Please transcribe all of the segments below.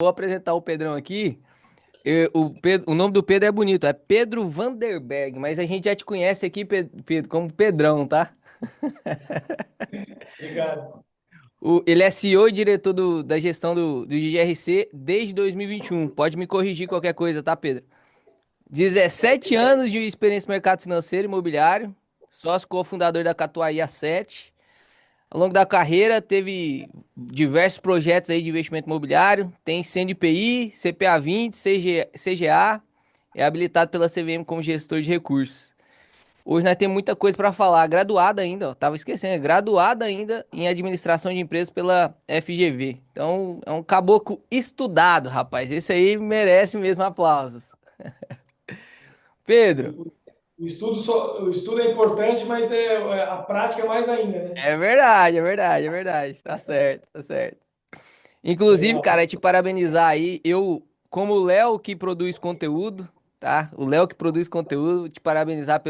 vou apresentar o Pedrão aqui. O nome do Pedro é bonito, é Pedro Vanderberg, mas a gente já te conhece aqui, Pedro, como Pedrão, tá? Obrigado. Ele é CEO e diretor da gestão do GRC desde 2021. Pode me corrigir qualquer coisa, tá, Pedro? 17 anos de experiência no mercado financeiro e imobiliário, sócio cofundador da Catuai há 7. Ao longo da carreira, teve diversos projetos aí de investimento imobiliário, tem CNPI, CPA 20, CGA, é habilitado pela CVM como gestor de recursos. Hoje nós temos muita coisa para falar. Graduado ainda, ó, tava esquecendo, graduado ainda em administração de empresas pela FGV. Então, é um caboclo estudado, rapaz. Esse aí merece mesmo aplausos. Pedro, O, o estudo é importante, mas a prática é mais ainda, né? é verdade, é verdade, é verdade. Tá certo, tá certo. Inclusive, Legal. cara, te parabenizar aí. Eu, como o Léo que produz conteúdo, tá? O Léo que produz conteúdo, te parabenizar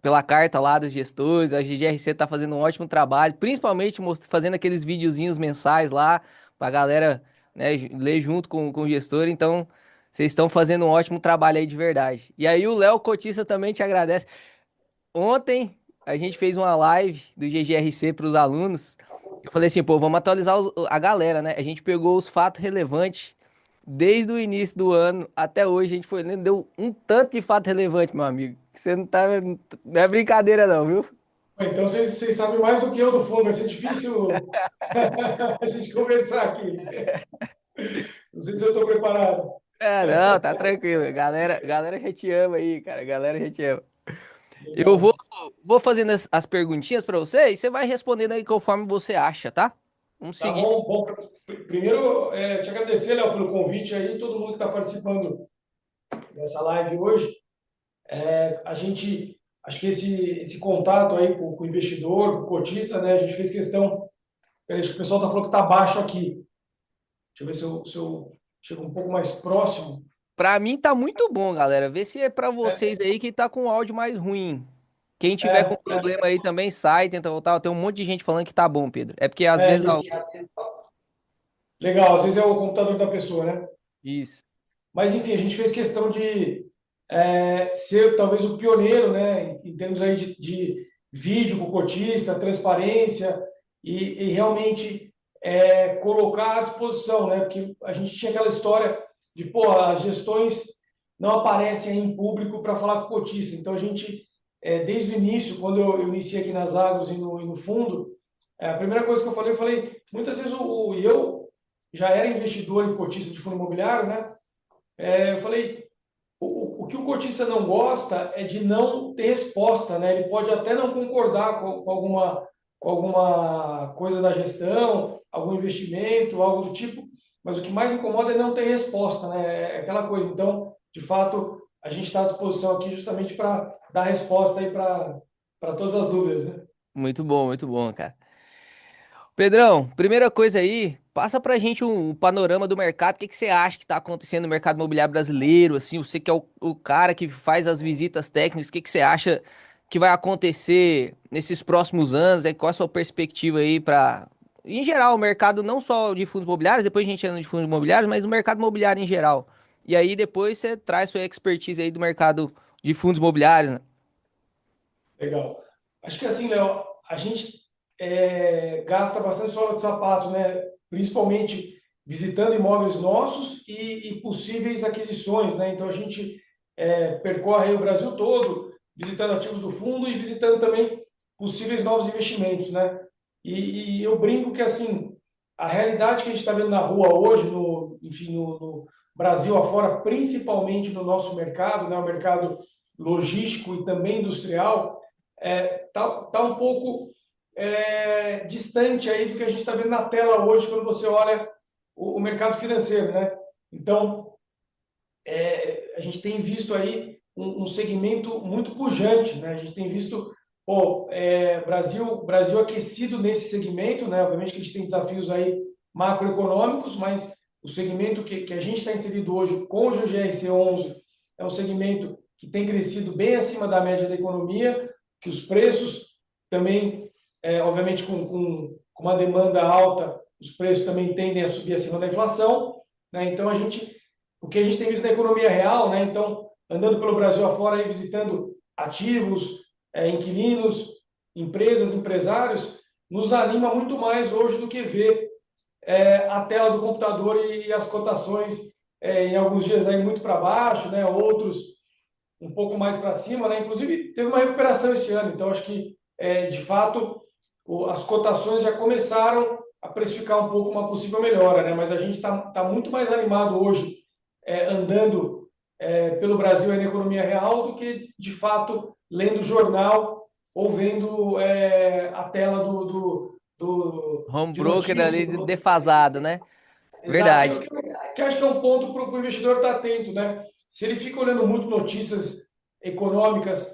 pela carta lá dos gestores. A GGRC tá fazendo um ótimo trabalho, principalmente fazendo aqueles videozinhos mensais lá pra galera, né, ler junto com o gestor. Então, vocês estão fazendo um ótimo trabalho aí de verdade. E aí, o Léo Cotista também te agradece. Ontem a gente fez uma live do GGRC para os alunos. Eu falei assim, pô, vamos atualizar a galera, né? A gente pegou os fatos relevantes desde o início do ano até hoje. A gente foi lendo, deu um tanto de fato relevante, meu amigo. Que você não tá, não é brincadeira não, viu? Bom, então vocês sabem mais do que eu do fundo, vai ser difícil a gente conversar aqui. Não sei se eu estou preparado. É, não, tá tranquilo. Galera já te ama aí, cara. Galera já te ama. Eu vou, Legal. vou fazendo as perguntinhas para você e você vai respondendo aí conforme você acha, tá? Vamos Tá seguir. bom, bom. Primeiro, te agradecer, Léo, pelo convite aí, todo mundo que está participando dessa live hoje. A gente, acho que esse contato aí com o investidor, com o cotista, né? A gente fez questão. Acho que o pessoal tá falando que tá baixo aqui. Deixa eu ver se eu chego um pouco mais próximo. Pra mim tá muito bom, galera. Vê se é pra vocês aí que tá com o áudio mais ruim. Quem tiver com É, problema aí também sai, tenta voltar. Tem um monte de gente falando que tá bom, Pedro. É porque às vezes. isso. Legal, às vezes é o computador da pessoa, né? Isso. Mas, enfim, a gente fez questão de ser talvez o pioneiro, né? Em termos aí de vídeo com o cotista, transparência e realmente colocar à disposição, né? Porque a gente tinha aquela história de, pô, as gestões não aparecem aí em público para falar com o cotista. Então, a gente, desde o início, quando eu iniciei aqui nas Agros e no fundo, a primeira coisa que eu falei, muitas vezes e eu já era investidor em cotista de fundo imobiliário, né? Eu falei, o que o cotista não gosta é de não ter resposta, né? Ele pode até não concordar com alguma coisa da gestão, algum investimento, algo do tipo, mas o que mais incomoda é não ter resposta, né? É aquela coisa. Então, de fato, a gente está à disposição aqui justamente para dar resposta aí para todas as dúvidas, né? Muito bom, cara. Pedrão, primeira coisa aí, passa pra gente um panorama do mercado. O que que você acha que tá acontecendo no mercado imobiliário brasileiro? Assim, você que é o cara que faz as visitas técnicas, o que que você acha que vai acontecer nesses próximos anos? Qual a sua perspectiva aí para, em geral, o mercado não só de fundos imobiliários, depois a gente anda de fundos imobiliários, mas o mercado imobiliário em geral. E aí depois você traz sua expertise aí do mercado de fundos imobiliários, né? Legal. Acho que assim, Léo, a gente gasta bastante sola de sapato, né? Principalmente visitando imóveis nossos e possíveis aquisições, né? Então a gente percorre aí o Brasil todo, visitando ativos do fundo e visitando também possíveis novos investimentos, né? E eu brinco que assim a realidade que a gente está vendo na rua hoje, enfim, no Brasil afora, principalmente no nosso mercado, né? O mercado logístico e também industrial tá um pouco distante aí do que a gente está vendo na tela hoje quando você olha o mercado financeiro, né? Então, a gente tem visto aí um segmento muito pujante, né? A gente tem visto, pô, Brasil aquecido nesse segmento, né? Obviamente que a gente tem desafios aí macroeconômicos, mas o segmento que a gente está inserido hoje com o GGRC11 é um segmento que tem crescido bem acima da média da economia, que os preços também, obviamente com uma demanda alta, os preços também tendem a subir acima da inflação, né? Então, o que a gente tem visto na economia real, né? Então, andando pelo Brasil afora, aí, visitando ativos, inquilinos, empresas, empresários, nos anima muito mais hoje do que ver a tela do computador e as cotações em alguns dias aí muito para baixo, né? Outros um pouco mais para cima, né? Inclusive teve uma recuperação esse ano, então acho que de fato as cotações já começaram a precificar um pouco uma possível melhora, né? Mas a gente está muito mais animado hoje andando pelo Brasil e na economia real do que de fato lendo jornal ou vendo a tela Home de broker ali notícias. defasado, né? Exato, Verdade. que acho que é um ponto para o investidor estar atento, né? Se ele fica olhando muito notícias econômicas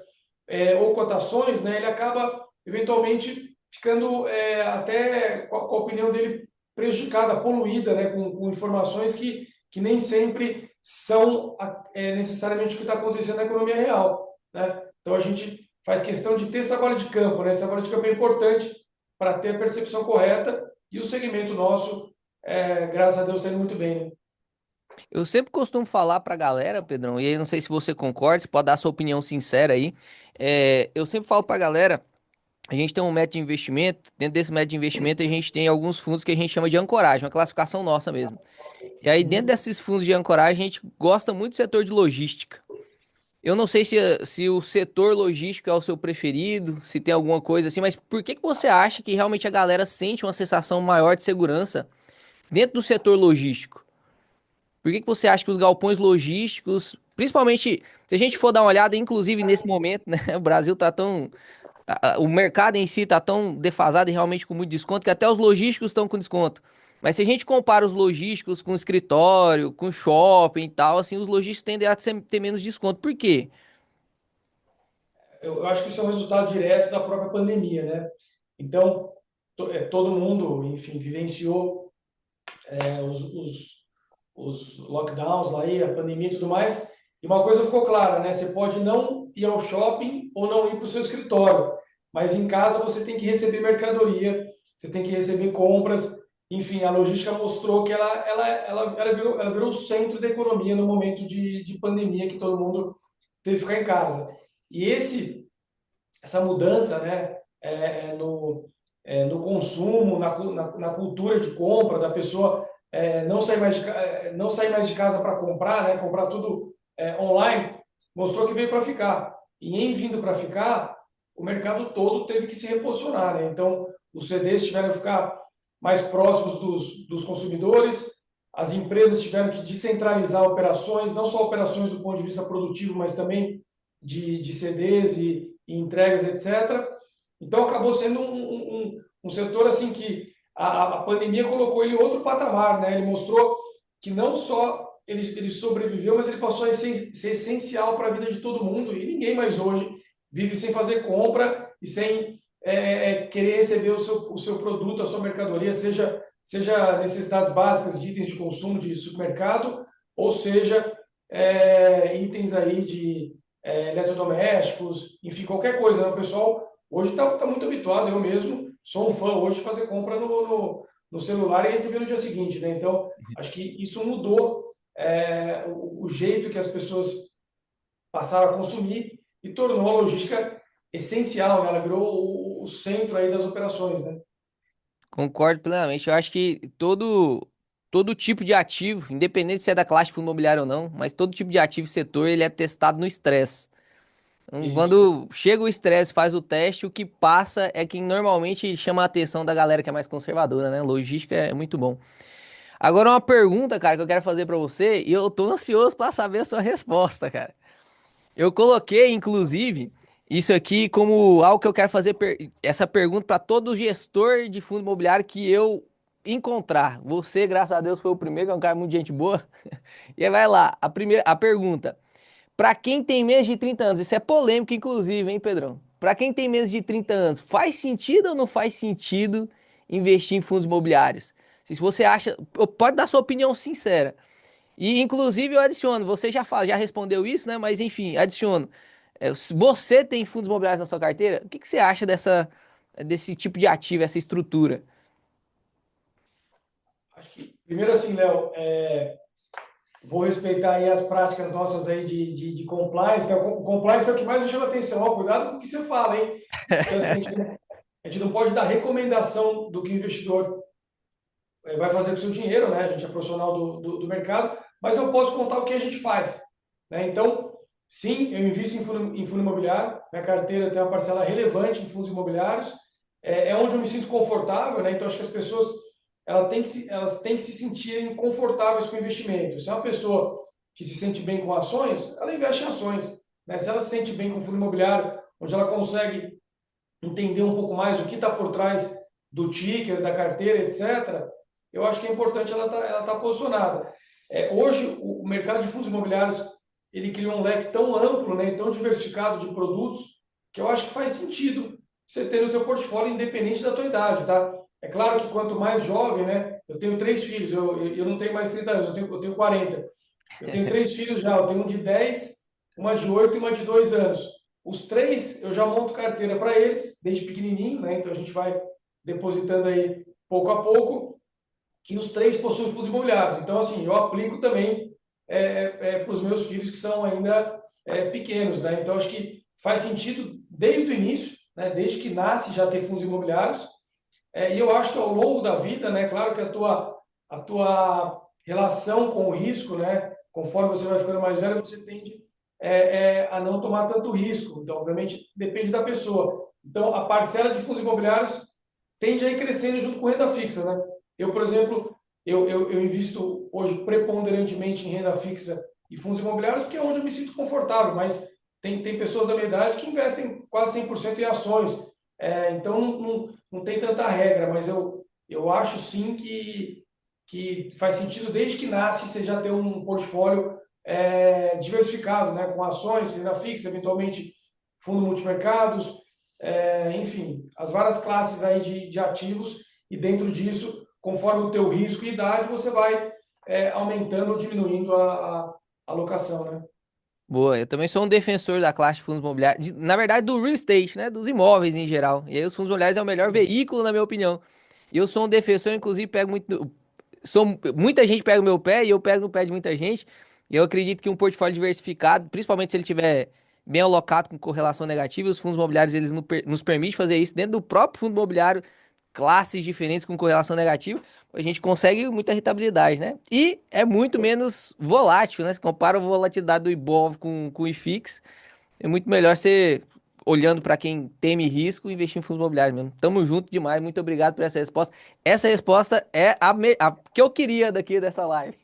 ou cotações, né, ele acaba eventualmente ficando até com a opinião dele prejudicada, poluída, né, com informações que nem sempre são necessariamente o que está acontecendo na economia real, né? Então a gente faz questão de ter esse trabalho de campo, né? Esse trabalho de campo é importante para ter a percepção correta e o segmento nosso graças a Deus está indo muito bem, né? Eu sempre costumo falar pra galera, Pedrão, e aí não sei se você concorda, você pode dar sua opinião sincera aí. Eu sempre falo pra galera, a gente tem um método de investimento, dentro desse método de investimento a gente tem alguns fundos que a gente chama de ancoragem, uma classificação nossa mesmo. E aí dentro Uhum. desses fundos de ancoragem a gente gosta muito do setor de logística. Eu não sei se o setor logístico é o seu preferido, se tem alguma coisa assim, mas por que que você acha que realmente a galera sente uma sensação maior de segurança dentro do setor logístico? Por que que você acha que os galpões logísticos, principalmente se a gente for dar uma olhada, inclusive nesse momento, né? O Brasil tá tão. O mercado em si tá tão defasado e realmente com muito desconto que até os logísticos estão com desconto. Mas se a gente compara os logísticos com escritório, com shopping e tal, assim, os logísticos tendem a ter menos desconto. Por quê? Eu acho que isso é um resultado direto da própria pandemia, né? Então, todo mundo, enfim, vivenciou é, os, os, os lockdowns lá aí, a pandemia e tudo mais. E uma coisa ficou clara, né? Você pode não ir ao shopping ou não ir para o seu escritório, mas em casa você tem que receber mercadoria, você tem que receber compras. Enfim, a logística mostrou que ela virou o centro da economia no momento de pandemia que todo mundo teve que ficar em casa. E essa mudança, né, no consumo, na cultura de compra da pessoa não sair mais de casa para comprar, né, comprar tudo online, mostrou que veio para ficar. E em vindo para ficar, o mercado todo teve que se reposicionar, né? Então, os CDs tiveram que ficar mais próximos dos consumidores, as empresas tiveram que descentralizar operações, não só operações do ponto de vista produtivo, mas também de CDs e entregas, etc. Então acabou sendo um setor assim que a pandemia colocou ele em outro patamar, né? Ele mostrou que não só ele sobreviveu, mas ele passou a ser essencial para a vida de todo mundo e ninguém mais hoje vive sem fazer compra e sem querer receber o seu produto, a sua mercadoria, seja necessidades básicas de itens de consumo de supermercado, ou seja, itens aí de eletrodomésticos, enfim, qualquer coisa, né? O pessoal hoje está muito habituado, eu mesmo sou um fã hoje de fazer compra no celular e receber no dia seguinte, né? Então, acho que isso mudou o jeito que as pessoas passaram a consumir e tornou a logística essencial, né? Ela virou o centro aí das operações, né? Concordo plenamente. Eu acho que todo tipo de ativo, independente se é da classe de fundo imobiliário ou não, mas todo tipo de ativo e setor, ele é testado no estresse. Então, Isso. quando chega o estresse, faz o teste, o que passa é quem normalmente chama a atenção da galera que é mais conservadora, né? Logística é muito bom. Agora uma pergunta, cara, que eu quero fazer pra você, e eu tô ansioso pra saber a sua resposta, cara. Eu coloquei, inclusive, isso aqui como algo que eu quero fazer essa pergunta para todo gestor de fundo imobiliário que eu encontrar. Você, graças a Deus, foi o primeiro, que é um cara muito gente boa. E aí vai lá, a pergunta. Para quem tem menos de 30 anos, isso é polêmico, inclusive, hein, Pedrão? Para quem tem menos de 30 anos, faz sentido ou não faz sentido investir em fundos imobiliários? Se você acha, pode dar sua opinião sincera. E inclusive eu adiciono, você já respondeu isso, né? Mas enfim, adiciono. Se você tem fundos imobiliários na sua carteira, o que que você acha desse tipo de ativo, essa estrutura? Acho que, primeiro assim, Léo, vou respeitar aí as práticas nossas aí de compliance, né? O compliance é o que mais me chama atenção. Ó, cuidado com o que você fala, hein? Porque assim, a gente não pode dar recomendação do que o investidor vai fazer com o seu dinheiro, né? A gente é profissional do mercado, mas eu posso contar o que a gente faz, né? Então, sim, eu invisto em fundo imobiliário, minha carteira tem uma parcela relevante em fundos imobiliários, é onde eu me sinto confortável, né? Então, acho que as pessoas elas têm que se sentirem confortáveis com o investimento. Se é uma pessoa que se sente bem com ações, ela investe em ações, né? Se ela se sente bem com fundo imobiliário, onde ela consegue entender um pouco mais o que está por trás do ticker, da carteira, etc., eu acho que é importante ela tá posicionada. Hoje, o mercado de fundos imobiliários ele criou um leque tão amplo, né, e tão diversificado de produtos, que eu acho que faz sentido você ter no teu portfólio, independente da tua idade, tá? É claro que quanto mais jovem, né? Eu tenho 3 filhos, eu não tenho mais 30 anos, eu tenho 40. Eu tenho 3 filhos já, eu tenho um de 10, uma de 8 e uma de 2 anos. Os três, eu já monto carteira para eles, desde pequenininho, né? Então a gente vai depositando aí pouco a pouco, que os três possuem fundos imobiliários. Então, assim, eu aplico também para os meus filhos que são ainda pequenos, né? Então, acho que faz sentido desde o início, né? Desde que nasce já ter fundos imobiliários. E eu acho que ao longo da vida, né? Claro que a tua relação com o risco, né? Conforme você vai ficando mais velho, você tende a não tomar tanto risco. Então, obviamente, depende da pessoa. Então, a parcela de fundos imobiliários tende a ir crescendo junto com renda fixa, né? Eu, por exemplo, eu invisto hoje preponderantemente em renda fixa e fundos imobiliários, porque é onde eu me sinto confortável, mas tem pessoas da minha idade que investem quase 100% em ações. Então, não tem tanta regra, mas eu acho sim que faz sentido, desde que nasce, você já ter um portfólio diversificado, né? Com ações, renda fixa, eventualmente fundo multimercados, enfim, as várias classes aí de ativos, e dentro disso, conforme o teu risco e idade, você vai aumentando ou diminuindo a alocação, né? Boa, eu também sou um defensor da classe de fundos imobiliários, na verdade do real estate, né, dos imóveis em geral. E aí os fundos imobiliários é o melhor veículo, na minha opinião. E eu sou um defensor, inclusive pego muito, muita gente pega o meu pé e eu pego no pé de muita gente. E eu acredito que um portfólio diversificado, principalmente se ele tiver bem alocado com correlação negativa, os fundos imobiliários eles nos permitem fazer isso dentro do próprio fundo imobiliário, classes diferentes com correlação negativa, a gente consegue muita rentabilidade, né? E é muito menos volátil, né? Se compara a volatilidade do Ibov com o IFIX, é muito melhor você, olhando para quem teme risco, investir em fundos imobiliários mesmo. Tamo junto demais, muito obrigado por essa resposta. Essa resposta é a que eu queria daqui dessa live.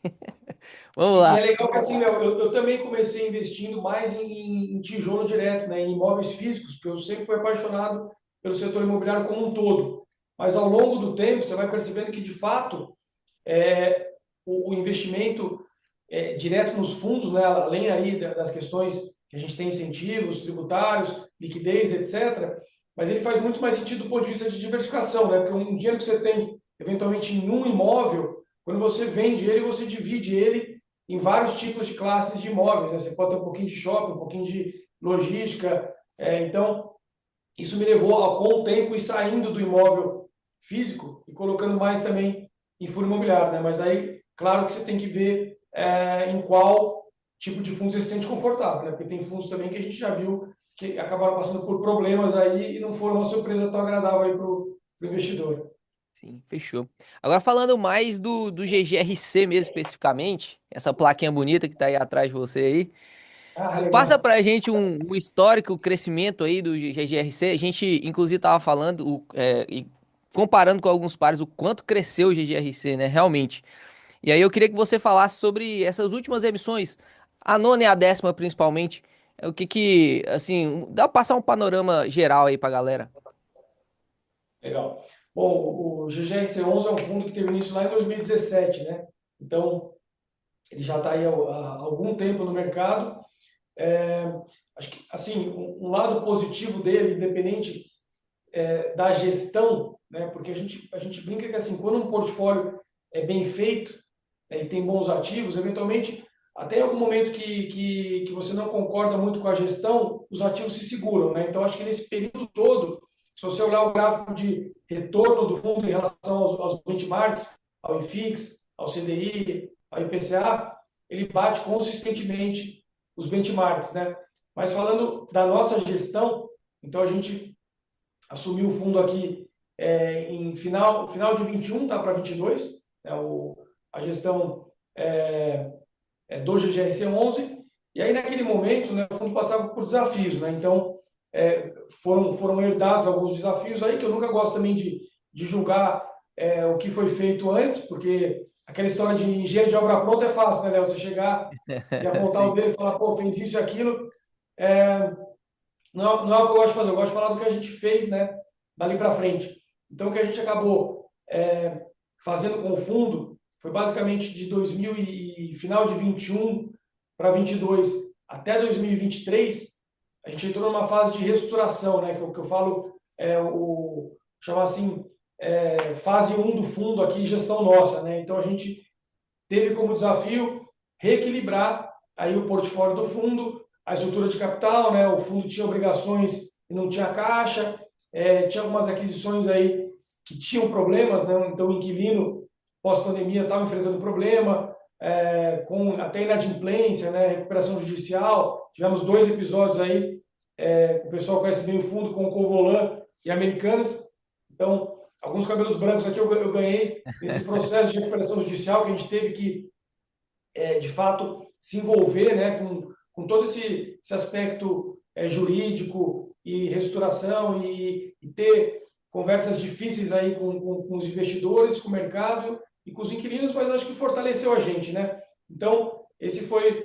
Vamos E lá. é legal que assim, Léo, eu também comecei investindo mais em tijolo direto, né, em imóveis físicos, porque eu sempre fui apaixonado pelo setor imobiliário como um todo. Mas ao longo do tempo, você vai percebendo que, de fato, o investimento direto nos fundos, né, além aí das questões que a gente tem incentivos tributários, liquidez, etc., mas ele faz muito mais sentido do ponto de vista de diversificação, né? Porque um dinheiro que você tem, eventualmente, em um imóvel, quando você vende ele, você divide ele em vários tipos de classes de imóveis, né? Você pode ter um pouquinho de shopping, um pouquinho de logística. Então, isso me levou, com o tempo, ir saindo do imóvel físico e colocando mais também em fundo imobiliário, né? Mas aí, claro que você tem que ver em qual tipo de fundo você se sente confortável, né? Porque tem fundos também que a gente já viu que acabaram passando por problemas aí e não foram uma surpresa tão agradável aí para o investidor. Sim, fechou. Agora falando mais do GGRC mesmo especificamente, essa plaquinha bonita que tá aí atrás de você aí. Ah, Passa legal. pra gente um histórico, o crescimento aí do GGRC. A gente, inclusive, tava falando, e comparando com alguns pares, o quanto cresceu o GGRC, né? Realmente. E aí eu queria que você falasse sobre essas últimas emissões, a nona e a décima principalmente. O que que, assim, dá pra passar um panorama geral aí pra galera. Legal. Bom, o GGRC11 é um fundo que teve início lá em 2017, né? Então, ele já está aí há algum tempo no mercado. É, acho que, assim, um lado positivo dele, independente da gestão, né? Porque a gente brinca que, assim, quando um portfólio é bem feito, né, e tem bons ativos, eventualmente, até em algum momento que você não concorda muito com a gestão, os ativos se seguram, né? Então, acho que nesse período todo, se você olhar o gráfico de retorno do fundo em relação aos benchmarks, ao IFIX, ao CDI, ao IPCA, ele bate consistentemente os benchmarks, né? Mas falando da nossa gestão, então a gente assumiu o fundo aqui em final de 21, tá, para 22, né, a gestão do GGRC 11, e aí naquele momento, né, o fundo passava por desafios, né? Então foram herdados alguns desafios aí, que eu nunca gosto também de julgar o que foi feito antes, porque aquela história de engenheiro de obra pronta é fácil, né, Léo? Você chegar e apontar o Sim. dedo e falar, pô, fez isso e aquilo, é, não é o que eu gosto de fazer, eu gosto de falar do que a gente fez, né, dali para frente. Então, o que a gente acabou fazendo com o fundo foi basicamente de 2000 e final de 21 para 22 até 2023, a gente entrou numa fase de reestruturação, né, que eu falo, chamar assim, fase um do fundo aqui, gestão nossa, né? Então, a gente teve como desafio reequilibrar aí o portfólio do fundo, a estrutura de capital, né? O fundo tinha obrigações e não tinha caixa, tinha algumas aquisições aí que tinham problemas, né? Então, o inquilino, pós-pandemia, estava enfrentando problema, com até inadimplência, né? Recuperação judicial. Tivemos 2 episódios aí, o pessoal conhece bem o fundo, com o Covolan e Americanas. Então, alguns cabelos brancos aqui eu ganhei nesse processo de recuperação judicial, que a gente teve que, de fato, se envolver, né, com todo esse aspecto jurídico e reestruturação e ter conversas difíceis aí com os investidores, com o mercado e com os inquilinos, mas acho que fortaleceu a gente, né? Então, esse foi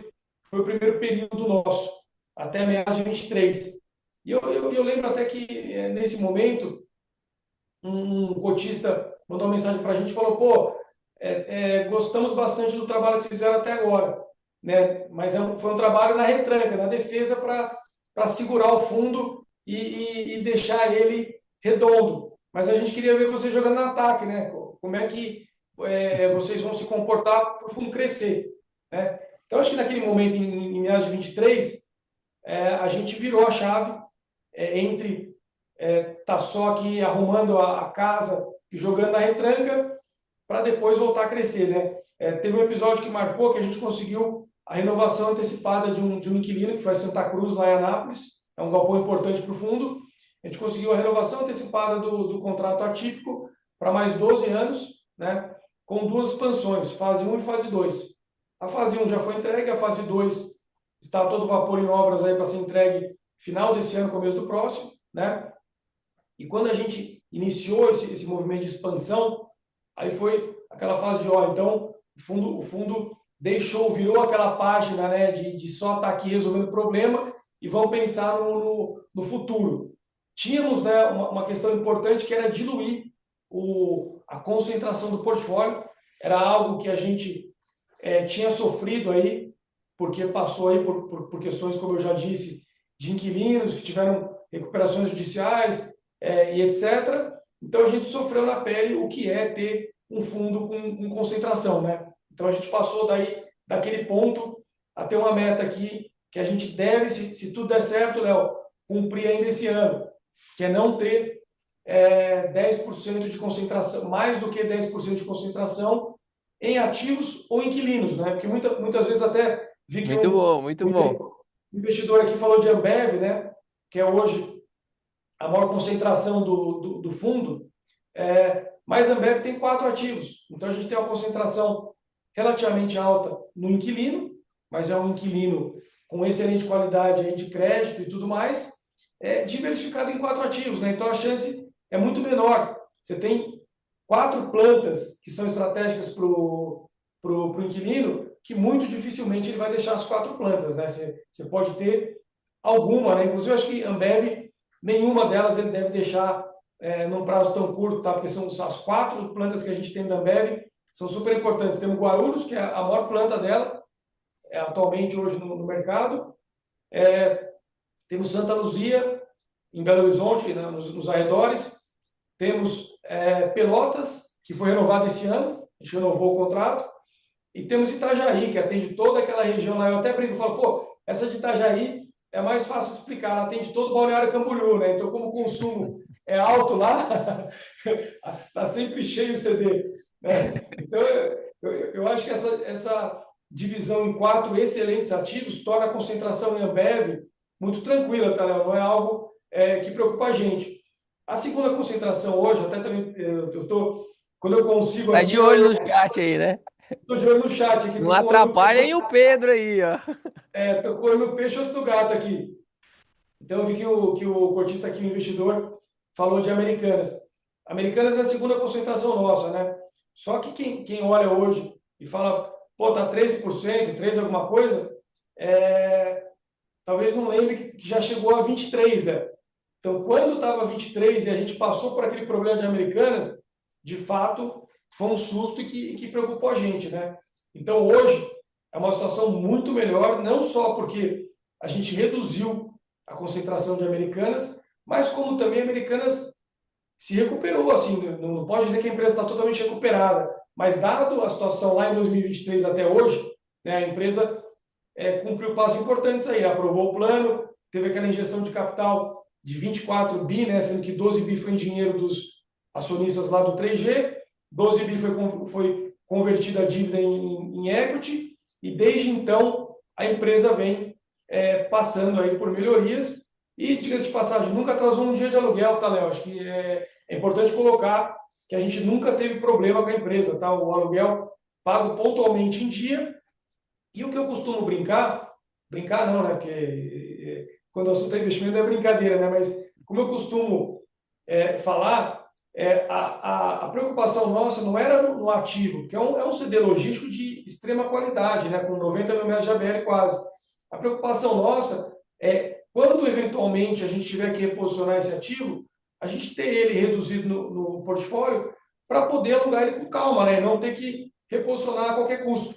o primeiro período nosso, até meados de 23. E eu lembro até que, nesse momento, um cotista mandou uma mensagem para a gente e falou, pô, gostamos bastante do trabalho que vocês fizeram até agora, né? Mas foi um trabalho na retranca, na defesa para segurar o fundo e deixar ele redondo. Mas a gente queria ver vocês jogando no ataque, né? Como é que vocês vão se comportar para o fundo crescer, né? Então, acho que naquele momento, em meados de 23, a gente virou a chave entre tá só aqui arrumando a casa e jogando na retranca para depois voltar a crescer, né? Teve um episódio que marcou que a gente conseguiu a renovação antecipada de um inquilino que foi a Santa Cruz, lá em Anápolis, é um galpão importante para o fundo. A gente conseguiu a renovação antecipada do contrato atípico para mais 12 anos, né? Com 2 expansões, fase 1 e fase 2. A fase 1 já foi entregue, a fase 2 está a todo vapor em obras aí para ser entregue final desse ano, começo do próximo, né? E quando a gente iniciou esse movimento de expansão, aí foi aquela fase de, ó, então o fundo virou aquela página, né, de só estar aqui resolvendo o problema e vamos pensar no futuro. Tínhamos, né, uma questão importante que era diluir a concentração do portfólio, era algo que a gente tinha sofrido aí, porque passou aí por questões, como eu já disse, de inquilinos que tiveram recuperações judiciais, e etc. Então, a gente sofreu na pele o que é ter um fundo com concentração, né? Então, a gente passou daquele ponto a ter uma meta aqui que a gente deve, se tudo der certo, Léo, cumprir ainda esse ano, que é não ter 10% de concentração, mais do que 10% de concentração em ativos ou inquilinos, né? Porque muitas vezes até vi que Muito bom, muito bom. um investidor aqui falou de Ambev, né? Que é hoje a maior concentração do fundo, mas a Ambev tem 4 ativos. Então, a gente tem uma concentração relativamente alta no inquilino, mas é um inquilino com excelente qualidade aí de crédito e tudo mais, diversificado em 4 ativos, né? Então, a chance é muito menor. Você tem 4 plantas que são estratégicas para o inquilino, que muito dificilmente ele vai deixar as 4 plantas, né? Você pode ter alguma, né? Inclusive, eu acho que Ambev, nenhuma delas ele deve deixar num prazo tão curto, tá? Porque são as 4 plantas que a gente tem da Ambev, são super importantes. Temos Guarulhos, que é a maior planta dela, atualmente hoje no mercado. Temos Santa Luzia, em Belo Horizonte, né, nos arredores. Temos Pelotas, que foi renovado esse ano, a gente renovou o contrato. E temos Itajaí, que atende toda aquela região lá. Eu até brinco e falo, pô, essa de Itajaí é mais fácil de explicar, ela atende todo o Balneário Camboriú, né? Então, como o consumo é alto lá, tá sempre cheio o CD, né? Então, eu acho que essa divisão em quatro excelentes ativos torna a concentração em Ambev muito tranquila, tá, Léo? Não é algo que preocupa a gente. A segunda concentração hoje, até também, quando eu consigo Tá aqui, de olho no chat aí, né? estou de olho no chat aqui, Não estou com o olho no atrapalha aí peixe, o Pedro aí, ó. tô com o olho no peixe e outro no gato aqui. Então, eu vi que o cotista aqui, o investidor, falou de Americanas. Americanas é a segunda concentração nossa, né? Só que quem olha hoje e fala, pô, tá 13%, 13 alguma coisa, talvez não lembre que já chegou a 23, né? Então, quando estava 23 e a gente passou por aquele problema de Americanas, de fato, foi um susto que preocupou a gente, né? Então, hoje, é uma situação muito melhor, não só porque a gente reduziu a concentração de Americanas, mas como também Americanas se recuperou, assim, não pode dizer que a empresa está totalmente recuperada, mas dado a situação lá em 2023 até hoje, né, a empresa cumpriu passos importantes aí, aprovou o plano, teve aquela injeção de capital de 24 bi, né, sendo que 12 bi foi em dinheiro dos acionistas lá do 3G, 12 bi foi convertida a dívida em equity, e desde então a empresa vem passando aí por melhorias, e diga-se de passagem, nunca atrasou um dia de aluguel, tá, Léo? Acho que é importante colocar que a gente nunca teve problema com a empresa, tá? O aluguel pago pontualmente em dia, e o que eu costumo brincar não, né? Porque quando o assunto é investimento é brincadeira, né? Mas como eu costumo falar, a preocupação nossa não era no ativo, porque é um CD logístico de extrema qualidade, né? Com 90 mil metros de ABL quase. A preocupação nossa é quando eventualmente a gente tiver que reposicionar esse ativo, a gente ter ele reduzido no portfólio para poder alugar ele com calma, né? Não ter que reposicionar a qualquer custo.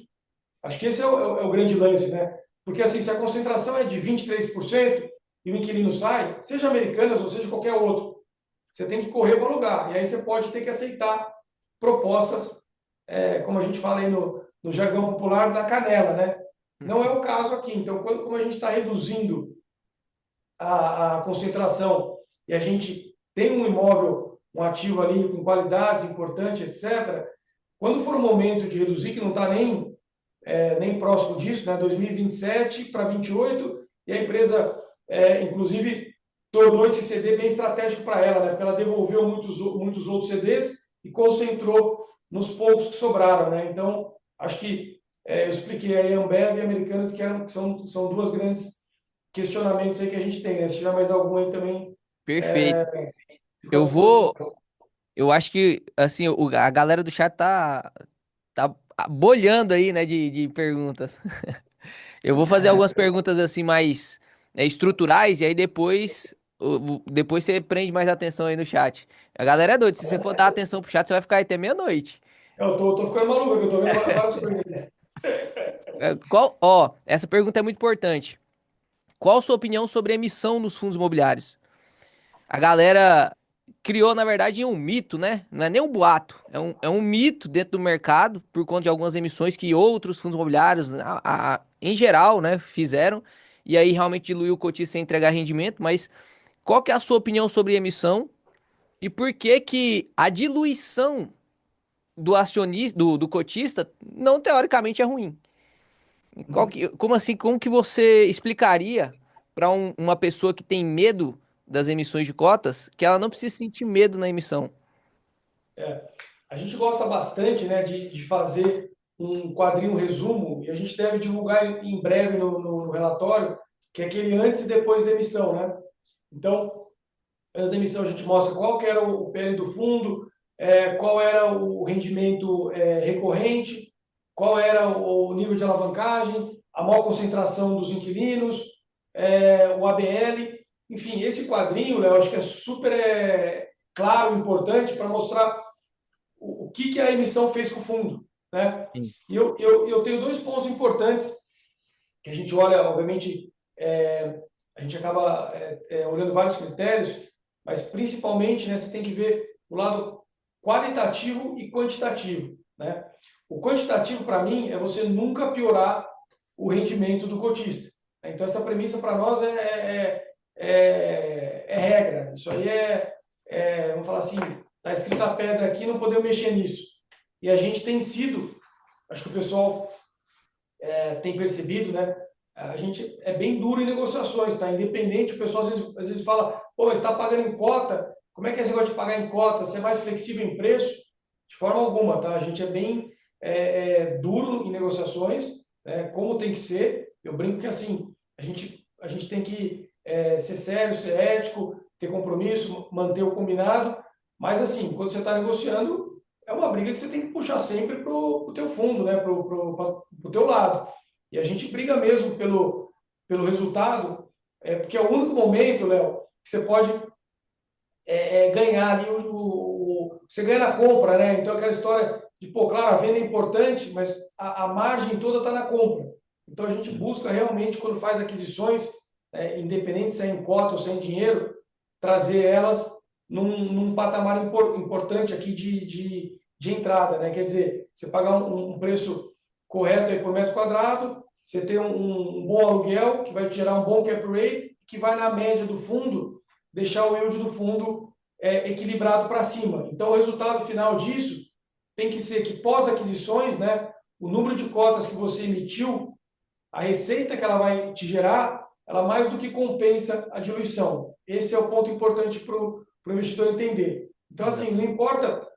Acho que esse é o grande lance, né? Porque assim, se a concentração é de 23% e o inquilino sai, seja Americanas ou seja qualquer outro, você tem que correr para alugar. E aí você pode ter que aceitar propostas, como a gente fala aí no jargão popular, da canela, né? Não é o caso aqui. Então, como a gente está reduzindo a concentração e a gente tem um imóvel, um ativo ali com qualidades importante, etc., quando for o momento de reduzir, que não está nem próximo disso, né? 2027 para 28, e a empresa, inclusive, tornou esse CD bem estratégico para ela, né? Porque ela devolveu muitos outros CDs e concentrou nos poucos que sobraram, né? Então, acho que eu expliquei aí a Ambev e Americanas, que são duas grandes questionamentos aí que a gente tem, né? Se tiver mais algum aí também, Perfeito. fico à Eu disposição. vou. Eu acho que, assim, a galera do chat tá bolhando aí, né, de perguntas. Eu vou fazer algumas perguntas, assim, mais estruturais, e aí depois você prende mais atenção aí no chat. A galera é doida, se você for dar atenção pro chat, você vai ficar aí até meia-noite. Eu tô ficando maluco, eu tô vendo várias coisas aqui. Essa pergunta é muito importante. Qual a sua opinião sobre emissão nos fundos imobiliários? A galera criou, na verdade, um mito, né? Não é nem um boato, é um mito dentro do mercado por conta de algumas emissões que outros fundos imobiliários, em geral, né, fizeram. E aí realmente diluiu o cotista sem entregar rendimento. Mas qual que é a sua opinião sobre emissão e por que que a diluição do acionista, do cotista, não teoricamente é ruim? Como assim, como que você explicaria para uma pessoa que tem medo das emissões de cotas que ela não precisa sentir medo na emissão? A gente gosta bastante, né, de fazer um quadrinho resumo, e a gente deve divulgar em breve no relatório, que é aquele antes e depois da emissão, né? Então, antes da emissão a gente mostra qual que era o PL do fundo, qual era o rendimento recorrente, qual era o nível de alavancagem, a maior concentração dos inquilinos, o ABL. Enfim, esse quadrinho, Léo, acho que é super claro e importante para mostrar o que a emissão fez com o fundo, né? Sim. E eu tenho dois pontos importantes que a gente olha, obviamente, a gente acaba olhando vários critérios, mas principalmente, né, você tem que ver o lado qualitativo e quantitativo, né? O quantitativo, para mim, é você nunca piorar o rendimento do cotista. Então, essa premissa para nós é regra. Isso aí vamos falar assim, está escrito a pedra aqui, não podemos mexer nisso. E a gente tem sido, acho que o pessoal tem percebido, né? A gente é bem duro em negociações, tá? Independente, o pessoal às vezes fala, pô, mas está pagando em cota, como é que é esse negócio de pagar em cota? Você é mais flexível em preço? De forma alguma, tá? A gente é bem duro em negociações, né? Como tem que ser. Eu brinco que assim, a gente tem que ser sério, ser ético, ter compromisso, manter o combinado, mas assim, quando você está negociando, é uma briga que você tem que puxar sempre pro teu fundo, né? Pro teu lado. E a gente briga mesmo pelo resultado, porque é o único momento, Léo, que você pode ganhar ali você ganha na compra, né? Então aquela história de, pô, claro, a venda é importante, mas a margem toda está na compra. Então a gente busca realmente, quando faz aquisições, independente se é em cota ou se é em dinheiro, trazer elas num patamar importante aqui de entrada, né? Quer dizer, você pagar um preço correto aí por metro quadrado, você ter um bom aluguel, que vai te gerar um bom cap rate, que vai na média do fundo, deixar o yield do fundo equilibrado para cima. Então, o resultado final disso tem que ser que pós-aquisições, né, o número de cotas que você emitiu, a receita que ela vai te gerar, ela mais do que compensa a diluição. Esse é o ponto importante para o investidor entender. Então, assim, não Exatamente. importa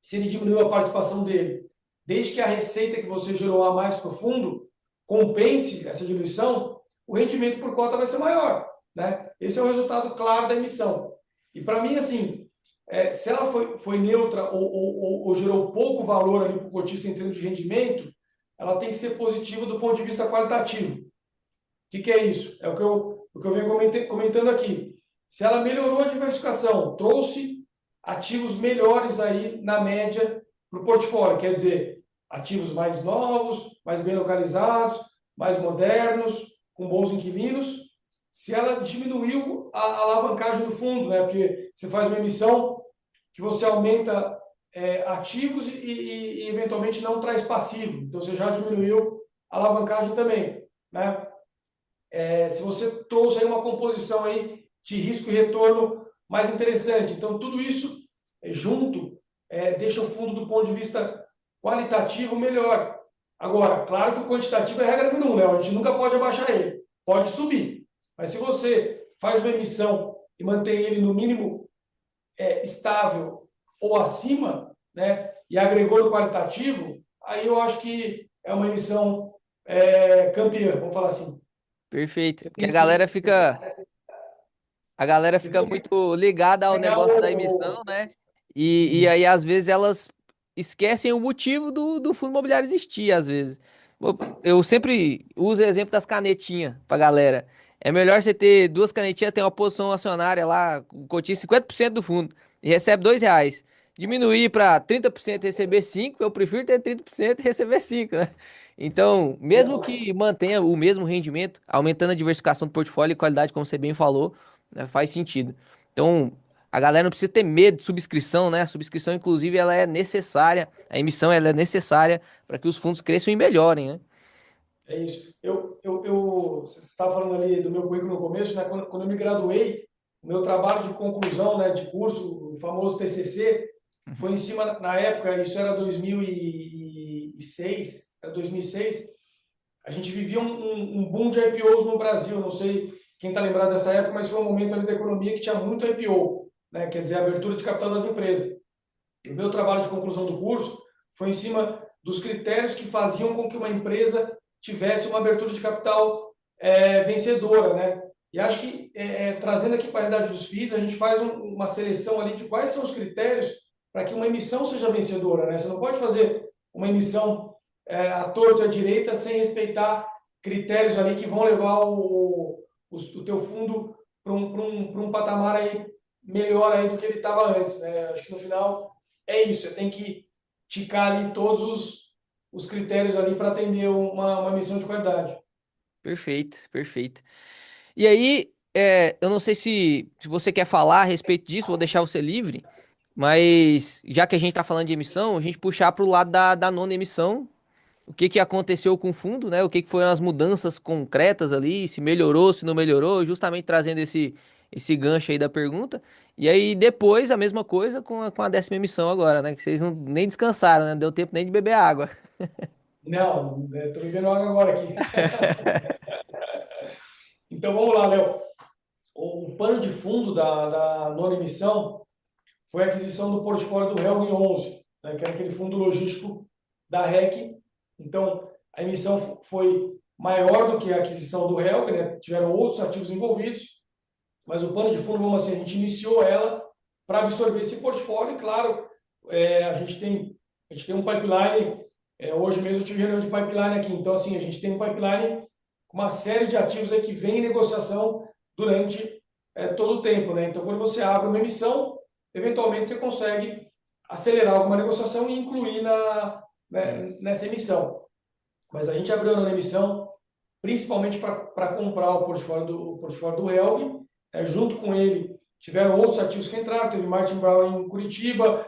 se ele diminuiu a participação dele, desde que a receita que você gerou a mais profundo compense essa diluição, o rendimento por cota vai ser maior. Né? Esse é o resultado claro da emissão. E para mim, assim, se ela foi neutra ou gerou pouco valor ali para o cotista em termos de rendimento, ela tem que ser positiva do ponto de vista qualitativo. O que é isso? É o que eu venho comentando aqui. Se ela melhorou a diversificação, trouxe ativos melhores aí na média para o portfólio, quer dizer, ativos mais novos, mais bem localizados, mais modernos, com bons inquilinos. Se ela diminuiu a alavancagem do fundo, né? Porque você faz uma emissão que você aumenta ativos e eventualmente não traz passivo. Então você já diminuiu a alavancagem também, né? Se você trouxe aí uma composição aí de risco e retorno mais interessante. Então, tudo isso junto deixa o fundo do ponto de vista qualitativo melhor. Agora, claro que o quantitativo é a regra número um, né? A gente nunca pode abaixar ele, pode subir. Mas se você faz uma emissão e mantém ele no mínimo estável ou acima, né? E agregou no qualitativo, aí eu acho que é uma emissão campeã, vamos falar assim. Perfeito. Você Porque a tem galera que, você fica, a galera você fica tem que muito ligada ao ganhar negócio da emissão, né? E aí, às vezes, elas esquecem o motivo do fundo imobiliário existir, às vezes. Eu sempre uso o exemplo das canetinhas pra galera. É melhor você ter duas canetinhas, ter uma posição acionária lá, cotiza 50% do fundo e recebe R$ 2. Diminuir para 30% e receber 5, eu prefiro ter 30% e receber 5, né? Então, mesmo que mantenha o mesmo rendimento, aumentando a diversificação do portfólio e qualidade, como você bem falou, né, faz sentido. Então, a galera não precisa ter medo de subscrição, né? A subscrição, inclusive, ela é necessária, a emissão ela é necessária para que os fundos cresçam e melhorem, né? É isso. Você estava falando ali do meu currículo no começo, né? Quando eu me graduei, o meu trabalho de conclusão, né, de curso, o famoso TCC, foi em cima, na época, isso era 2006, era 2006, a gente vivia um boom de IPOs no Brasil, não sei quem está lembrado dessa época, mas foi um momento ali da economia que tinha muito IPO, né? Quer dizer, abertura de capital das empresas. E o meu trabalho de conclusão do curso foi em cima dos critérios que faziam com que uma empresa tivesse uma abertura de capital vencedora, né? E acho que, trazendo aqui para a realidade dos FIIs, a gente faz uma seleção ali de quais são os critérios para que uma emissão seja vencedora, né? Você não pode fazer uma emissão à torta e à direita sem respeitar critérios ali que vão levar o teu fundo para um patamar aí melhor aí do que ele estava antes, né? Acho que no final é isso, você tem que ticar ali todos os critérios ali para atender uma missão de qualidade. Perfeito, perfeito. E aí, eu não sei se você quer falar a respeito disso, vou deixar você livre, mas já que a gente está falando de emissão, a gente puxar para o lado da nona emissão, o que que aconteceu com o fundo, né? O que que foram as mudanças concretas ali, se melhorou, se não melhorou, justamente trazendo esse gancho aí da pergunta. E aí depois a mesma coisa com a décima emissão agora, né? Que vocês nem descansaram, né? Não deu tempo nem de beber água. Não, estou bebendo água agora aqui. Então vamos lá, Léo. O pano de fundo da nona emissão foi a aquisição do portfólio do Helm 11, né, que era aquele fundo logístico da REC. Então, a emissão foi maior do que a aquisição do Helm, né? Tiveram outros ativos envolvidos, mas o pano de fundo, vamos assim, a gente iniciou ela para absorver esse portfólio. E, claro, a gente tem um pipeline. Hoje mesmo eu tive reunião de pipeline aqui. Então, assim, a gente tem um pipeline com uma série de ativos aí que vem em negociação durante todo o tempo, né? Então, quando você abre uma emissão, eventualmente você consegue acelerar alguma negociação e incluir nessa emissão. Mas a gente abriu a nona emissão principalmente para comprar o portfólio do Helm. Junto com ele, tiveram outros ativos que entraram, teve Martin Brown em Curitiba,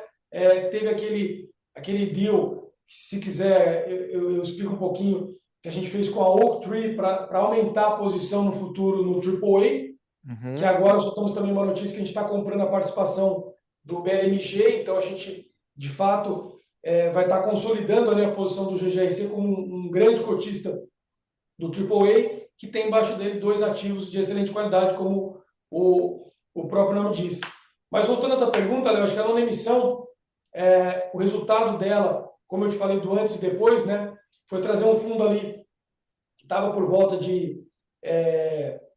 teve aquele deal, se quiser, eu explico um pouquinho, que a gente fez com a Oaktree para aumentar a posição no futuro no AAA, que Uhum, agora soltamos também uma notícia que a gente está comprando a participação do BLMG, então a gente, de fato, vai estar consolidando ali a posição do GGRC como um grande cotista do AAA, que tem embaixo dele dois ativos de excelente qualidade, como o próprio nome diz. Mas voltando à tua pergunta, Léo, acho que a nona emissão, o resultado dela, como eu te falei do antes e depois, né, foi trazer um fundo ali que estava por volta de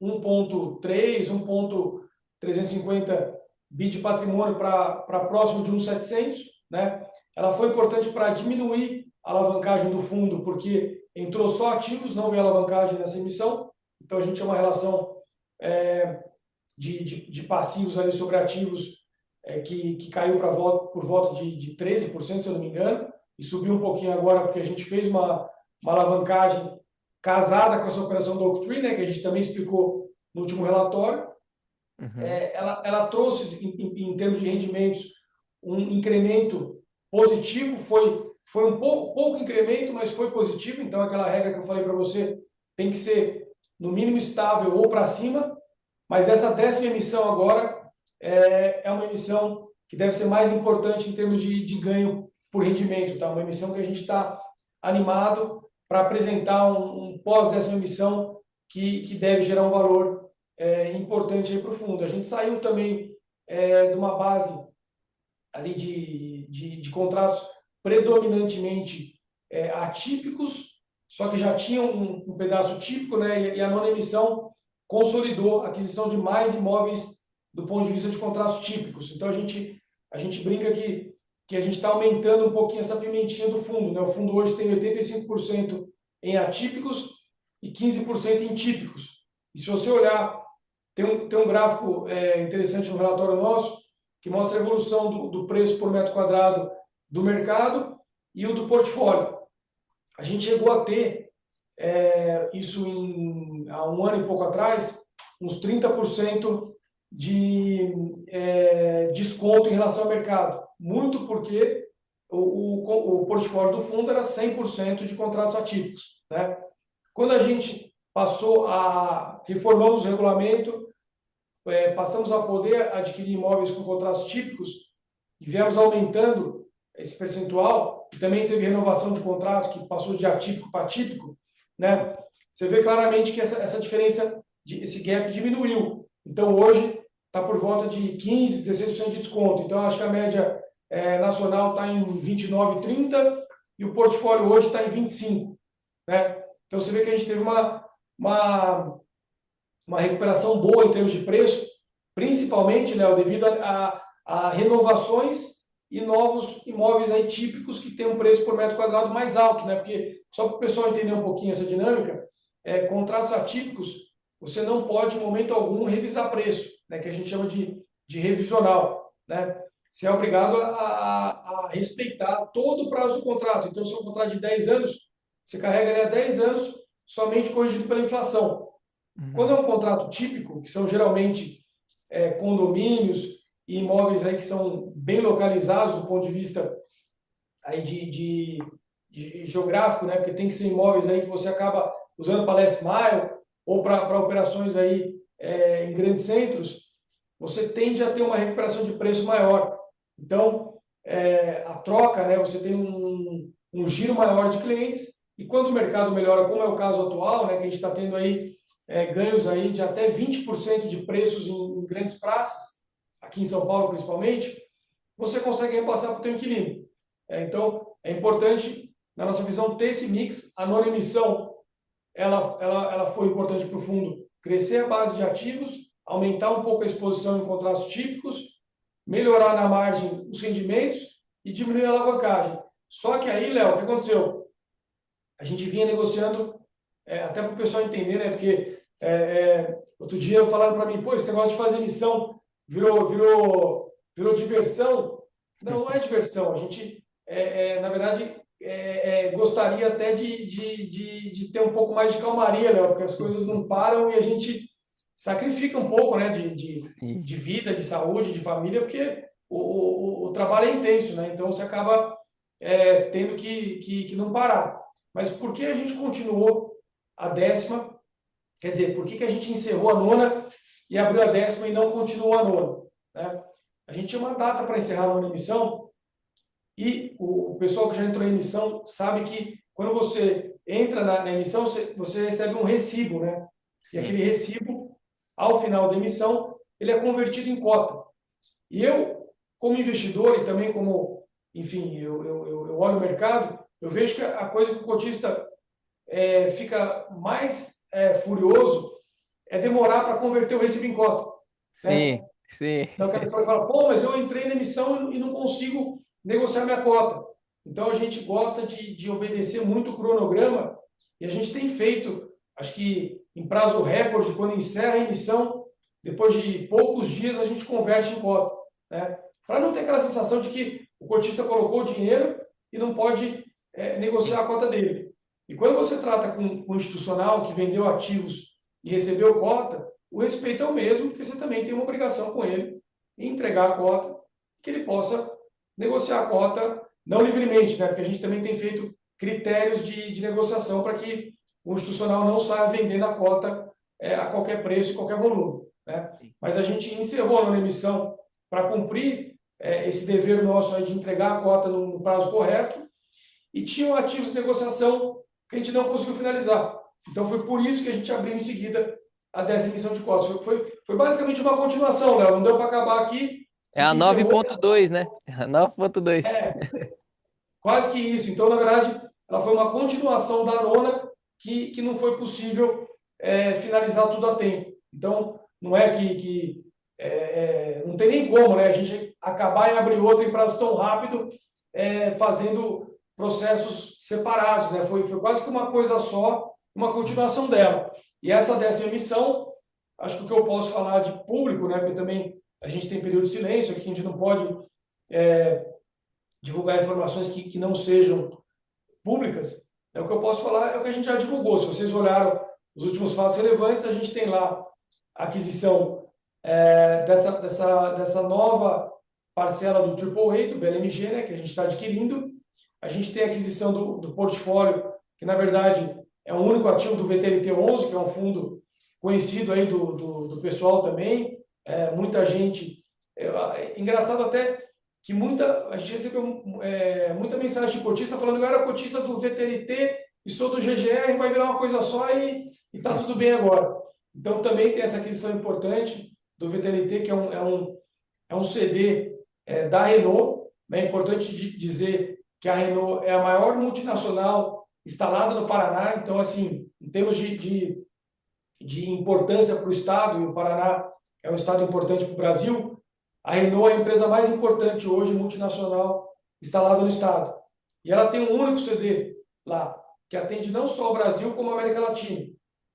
1,3, 1,350 bi de patrimônio para próximo de 1,700, né? Ela foi importante para diminuir a alavancagem do fundo, porque entrou só ativos, não veio alavancagem nessa emissão. Então, a gente tinha uma relação de passivos ali sobre ativos que caiu por volta de 13%, se eu não me engano, e subiu um pouquinho agora, porque a gente fez uma alavancagem casada com essa operação do Oaktree, né, que a gente também explicou no último relatório. uhum, Ela trouxe, em termos de rendimentos, um incremento positivo, foi um pouco incremento, mas foi positivo. Então, aquela regra que eu falei para você tem que ser, no mínimo, estável ou para cima. Mas essa décima emissão agora é uma emissão que deve ser mais importante em termos de ganho por rendimento. Tá? Uma emissão que a gente está animado para apresentar um pós décima emissão que deve gerar um valor importante para o fundo. A gente saiu também de uma base ali de contratos predominantemente atípicos, só que já tinham um pedaço típico, né? E a nona emissão consolidou a aquisição de mais imóveis do ponto de vista de contratos típicos. Então a gente brinca que a gente está aumentando um pouquinho essa pimentinha do fundo, né? O fundo hoje tem 85% em atípicos e 15% em típicos. E se você olhar, tem um gráfico interessante no relatório nosso, que mostra a evolução do preço por metro quadrado do mercado e o do portfólio. A gente chegou a ter, isso há um ano e pouco atrás, uns 30% de desconto em relação ao mercado. Muito porque o portfólio do fundo era 100% de contratos atípicos, né? Quando a gente reformamos o regulamento, passamos a poder adquirir imóveis com contratos típicos e viemos aumentando esse percentual, e também teve renovação de contrato que passou de atípico para típico, né? Você vê claramente que essa diferença, esse gap diminuiu. Então, hoje, está por volta de 15%, 16% de desconto. Então, acho que a média nacional está em 29, 30 e o portfólio hoje está em 25, né? Então, você vê que a gente teve uma recuperação boa em termos de preço, principalmente, Léo, devido a renovações e novos imóveis aí típicos que têm um preço por metro quadrado mais alto, né? Porque, só para o pessoal entender um pouquinho essa dinâmica, contratos atípicos, você não pode, em momento algum, revisar preço, né? Que a gente chama de revisional, né? Você é obrigado a respeitar todo o prazo do contrato. Então, se é um contrato de 10 anos, você carrega ele há 10 anos somente corrigido pela inflação. Quando é uhum. um contrato típico, que são geralmente condomínios e imóveis aí que são bem localizados do ponto de vista aí de geográfico, né? Porque tem que ser imóveis aí que você acaba usando para last mile ou para operações aí em grandes centros, você tende a ter uma recuperação de preço maior. Então, a troca, né? Você tem um giro maior de clientes E quando o mercado melhora, como é o caso atual, né, que a gente está tendo aí ganhos aí de até 20% de preços em grandes praças, aqui em São Paulo principalmente, você consegue repassar para o teu inquilino. Então, é importante, na nossa visão, ter esse mix. A nona emissão, ela foi importante para o fundo crescer a base de ativos, aumentar um pouco a exposição em contratos típicos, melhorar na margem os rendimentos e diminuir a alavancagem. Só que aí, Léo, o que aconteceu? A gente vinha negociando, até para o pessoal entender, né? Porque outro dia falaram para mim, pô, esse negócio de fazer emissão virou diversão. Não, não é diversão. A gente, na verdade, gostaria até de ter um pouco mais de calmaria, né? Porque as coisas não param e a gente sacrifica um pouco, né? Sim, De vida, de saúde, de família, porque o trabalho é intenso, né? Então você acaba tendo que não parar. Mas por que a gente continuou a décima? Quer dizer, por que a gente encerrou a nona e abriu a décima e não continuou a nona? Né? A gente tinha uma data para encerrar a nona emissão e o pessoal que já entrou em emissão sabe que quando você entra na emissão, você recebe um recibo, né? E sim, aquele recibo, ao final da emissão, ele é convertido em cota. E eu, como investidor e também como, enfim, eu olho o mercado, eu vejo que a coisa que o cotista fica mais furioso é demorar para converter o recibo em cota, né? sim, sim. Então, aquela história que fala, pô, mas eu entrei na emissão e não consigo negociar minha cota. Então, a gente gosta de obedecer muito o cronograma e a gente tem feito, acho que em prazo recorde, quando encerra a emissão, depois de poucos dias, a gente converte em cota, né? Para não ter aquela sensação de que o cotista colocou o dinheiro e não pode negociar a cota dele. E quando você trata com um institucional que vendeu ativos e recebeu cota, o respeito é o mesmo, porque você também tem uma obrigação com ele em entregar a cota, que ele possa negociar a cota, não livremente, né? Porque a gente também tem feito critérios de negociação para que o institucional não saia vendendo a cota a qualquer preço e qualquer volume, né? Mas a gente encerrou na emissão para cumprir esse dever nosso aí de entregar a cota no prazo correto e tinham ativos de negociação que a gente não conseguiu finalizar. Então foi por isso que a gente abriu em seguida a 10ª emissão de cotas. Foi basicamente uma continuação, Léo. Não deu para acabar aqui, É a a gente encerrou 9.2, né? É a 9.2. quase que isso. Então, na verdade, ela foi uma continuação da nona que não foi possível finalizar tudo a tempo. Então, não é não tem nem como, né? A gente acabar e abrir outra em prazo tão rápido, fazendo processos separados, né? Foi quase que uma coisa só, uma continuação dela. E essa 10ª emissão, acho que o que eu posso falar de público, né? Porque também a gente tem período de silêncio, aqui a gente não pode divulgar informações que não sejam públicas. O que eu posso falar é o que a gente já divulgou. Se vocês olharam os últimos fatos relevantes, a gente tem lá a aquisição dessa nova parcela do AAA, do BLMG, né, que a gente está adquirindo. A gente tem a aquisição do portfólio, que na verdade é o único ativo do VTLT11, que é um fundo conhecido aí do pessoal também. Muita gente. Engraçado até que a gente recebeu muita mensagem de cotista falando que eu era cotista do VTLT e sou do GGR, vai virar uma coisa só e tá tudo bem agora. Então também tem essa aquisição importante do VTLT, que é um CD da Renault. É importante dizer que a Renault é a maior multinacional instalada no Paraná, então assim, em termos de importância para o Estado, e o Paraná é um Estado importante para o Brasil, a Renault é a empresa mais importante hoje, multinacional, instalada no Estado. E ela tem um único CD lá, que atende não só o Brasil, como a América Latina.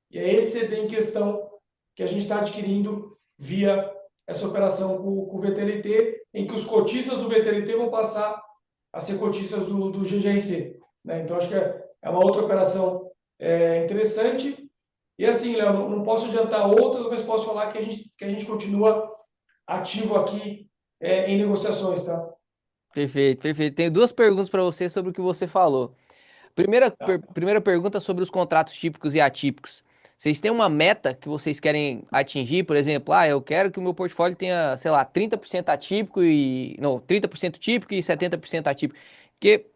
E é esse CD em questão que a gente está adquirindo via essa operação com o VTLT, em que os cotistas do VTLT vão passar a ser cotistas do GGRC. Né? Então, acho que é uma outra operação interessante. E assim, Léo, não posso adiantar outras, mas posso falar que a gente continua ativo aqui em negociações, tá? Perfeito, perfeito. Tenho duas perguntas para você sobre o que você falou. Tá. Primeira pergunta sobre os contratos típicos e atípicos. Vocês têm uma meta que vocês querem atingir? Por exemplo, eu quero que o meu portfólio tenha, sei lá, 30% atípico e... Não, 30% típico e 70% atípico. Porque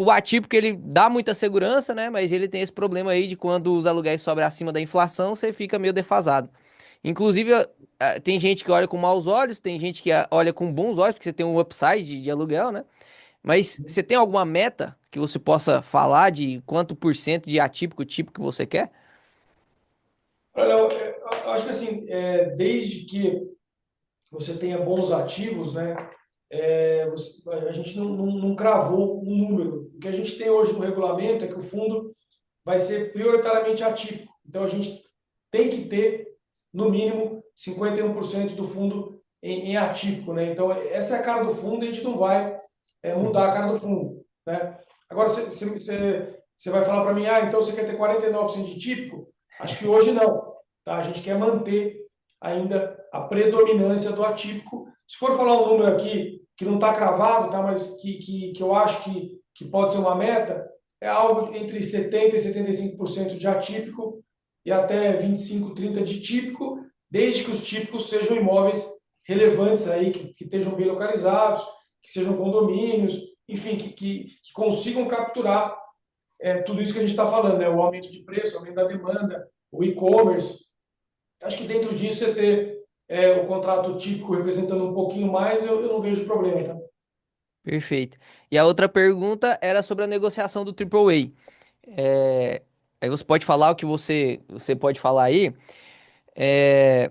O atípico ele dá muita segurança, né? Mas ele tem esse problema aí de quando os aluguéis sobem acima da inflação, você fica meio defasado. Inclusive, tem gente que olha com maus olhos, tem gente que olha com bons olhos, porque você tem um upside de aluguel, né? Mas você tem alguma meta que você possa falar de quanto por cento de atípico tipo que você quer? Olha, Léo, eu acho que assim, desde que você tenha bons ativos, né? A gente não cravou um número. O que a gente tem hoje no regulamento é que o fundo vai ser prioritariamente atípico. Então, a gente tem que ter, no mínimo, 51% do fundo em atípico, né? Então, essa é a cara do fundo e a gente não vai mudar a Uhum. cara do fundo, né? Agora, você vai falar para mim, então você quer ter 49% de típico? Acho que hoje não, tá? A gente quer manter ainda a predominância do atípico. Se for falar um número aqui que não está cravado, tá? Mas que eu acho que pode ser uma meta, é algo entre 70% e 75% de atípico e até 25%, 30% de típico, desde que os típicos sejam imóveis relevantes aí, que estejam bem localizados, que sejam condomínios, enfim, que consigam capturar tudo isso que a gente está falando, né? O aumento de preço, o aumento da demanda, o e-commerce. Acho que dentro disso você ter o contrato típico representando um pouquinho mais, eu não vejo problema, tá? Perfeito. E a outra pergunta era sobre a negociação do AAA. É, aí você pode falar o que você pode falar aí. É,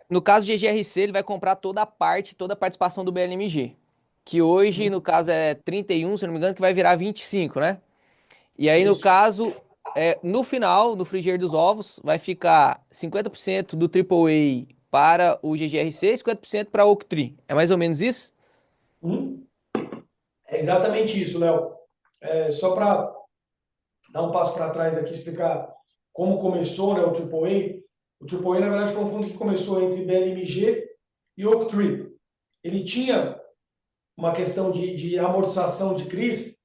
no caso de GRC, ele vai comprar toda a participação do BLMG. Que hoje, no caso, é 31, se eu não me engano, que vai virar 25, né? E aí, no Isso. caso, no final, no frigir dos ovos, vai ficar 50% do AAA para o GGRC e 50% para a Oaktree. É mais ou menos isso? Hum? É exatamente isso, Léo. Só para dar um passo para trás aqui, explicar como começou, né, o AAA. O AAA, na verdade, foi um fundo que começou entre BLMG e Oaktree. Ele tinha uma questão de amortização de CRIs,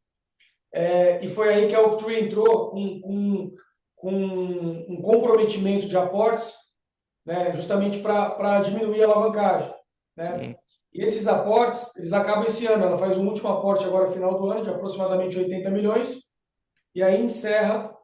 e foi aí que a Oaktree entrou com um comprometimento de aportes, né, justamente para diminuir a alavancagem, né? Sim. E esses aportes, eles acabam esse ano. Ela faz um último aporte agora, no final do ano, de aproximadamente 80 milhões, e aí encerra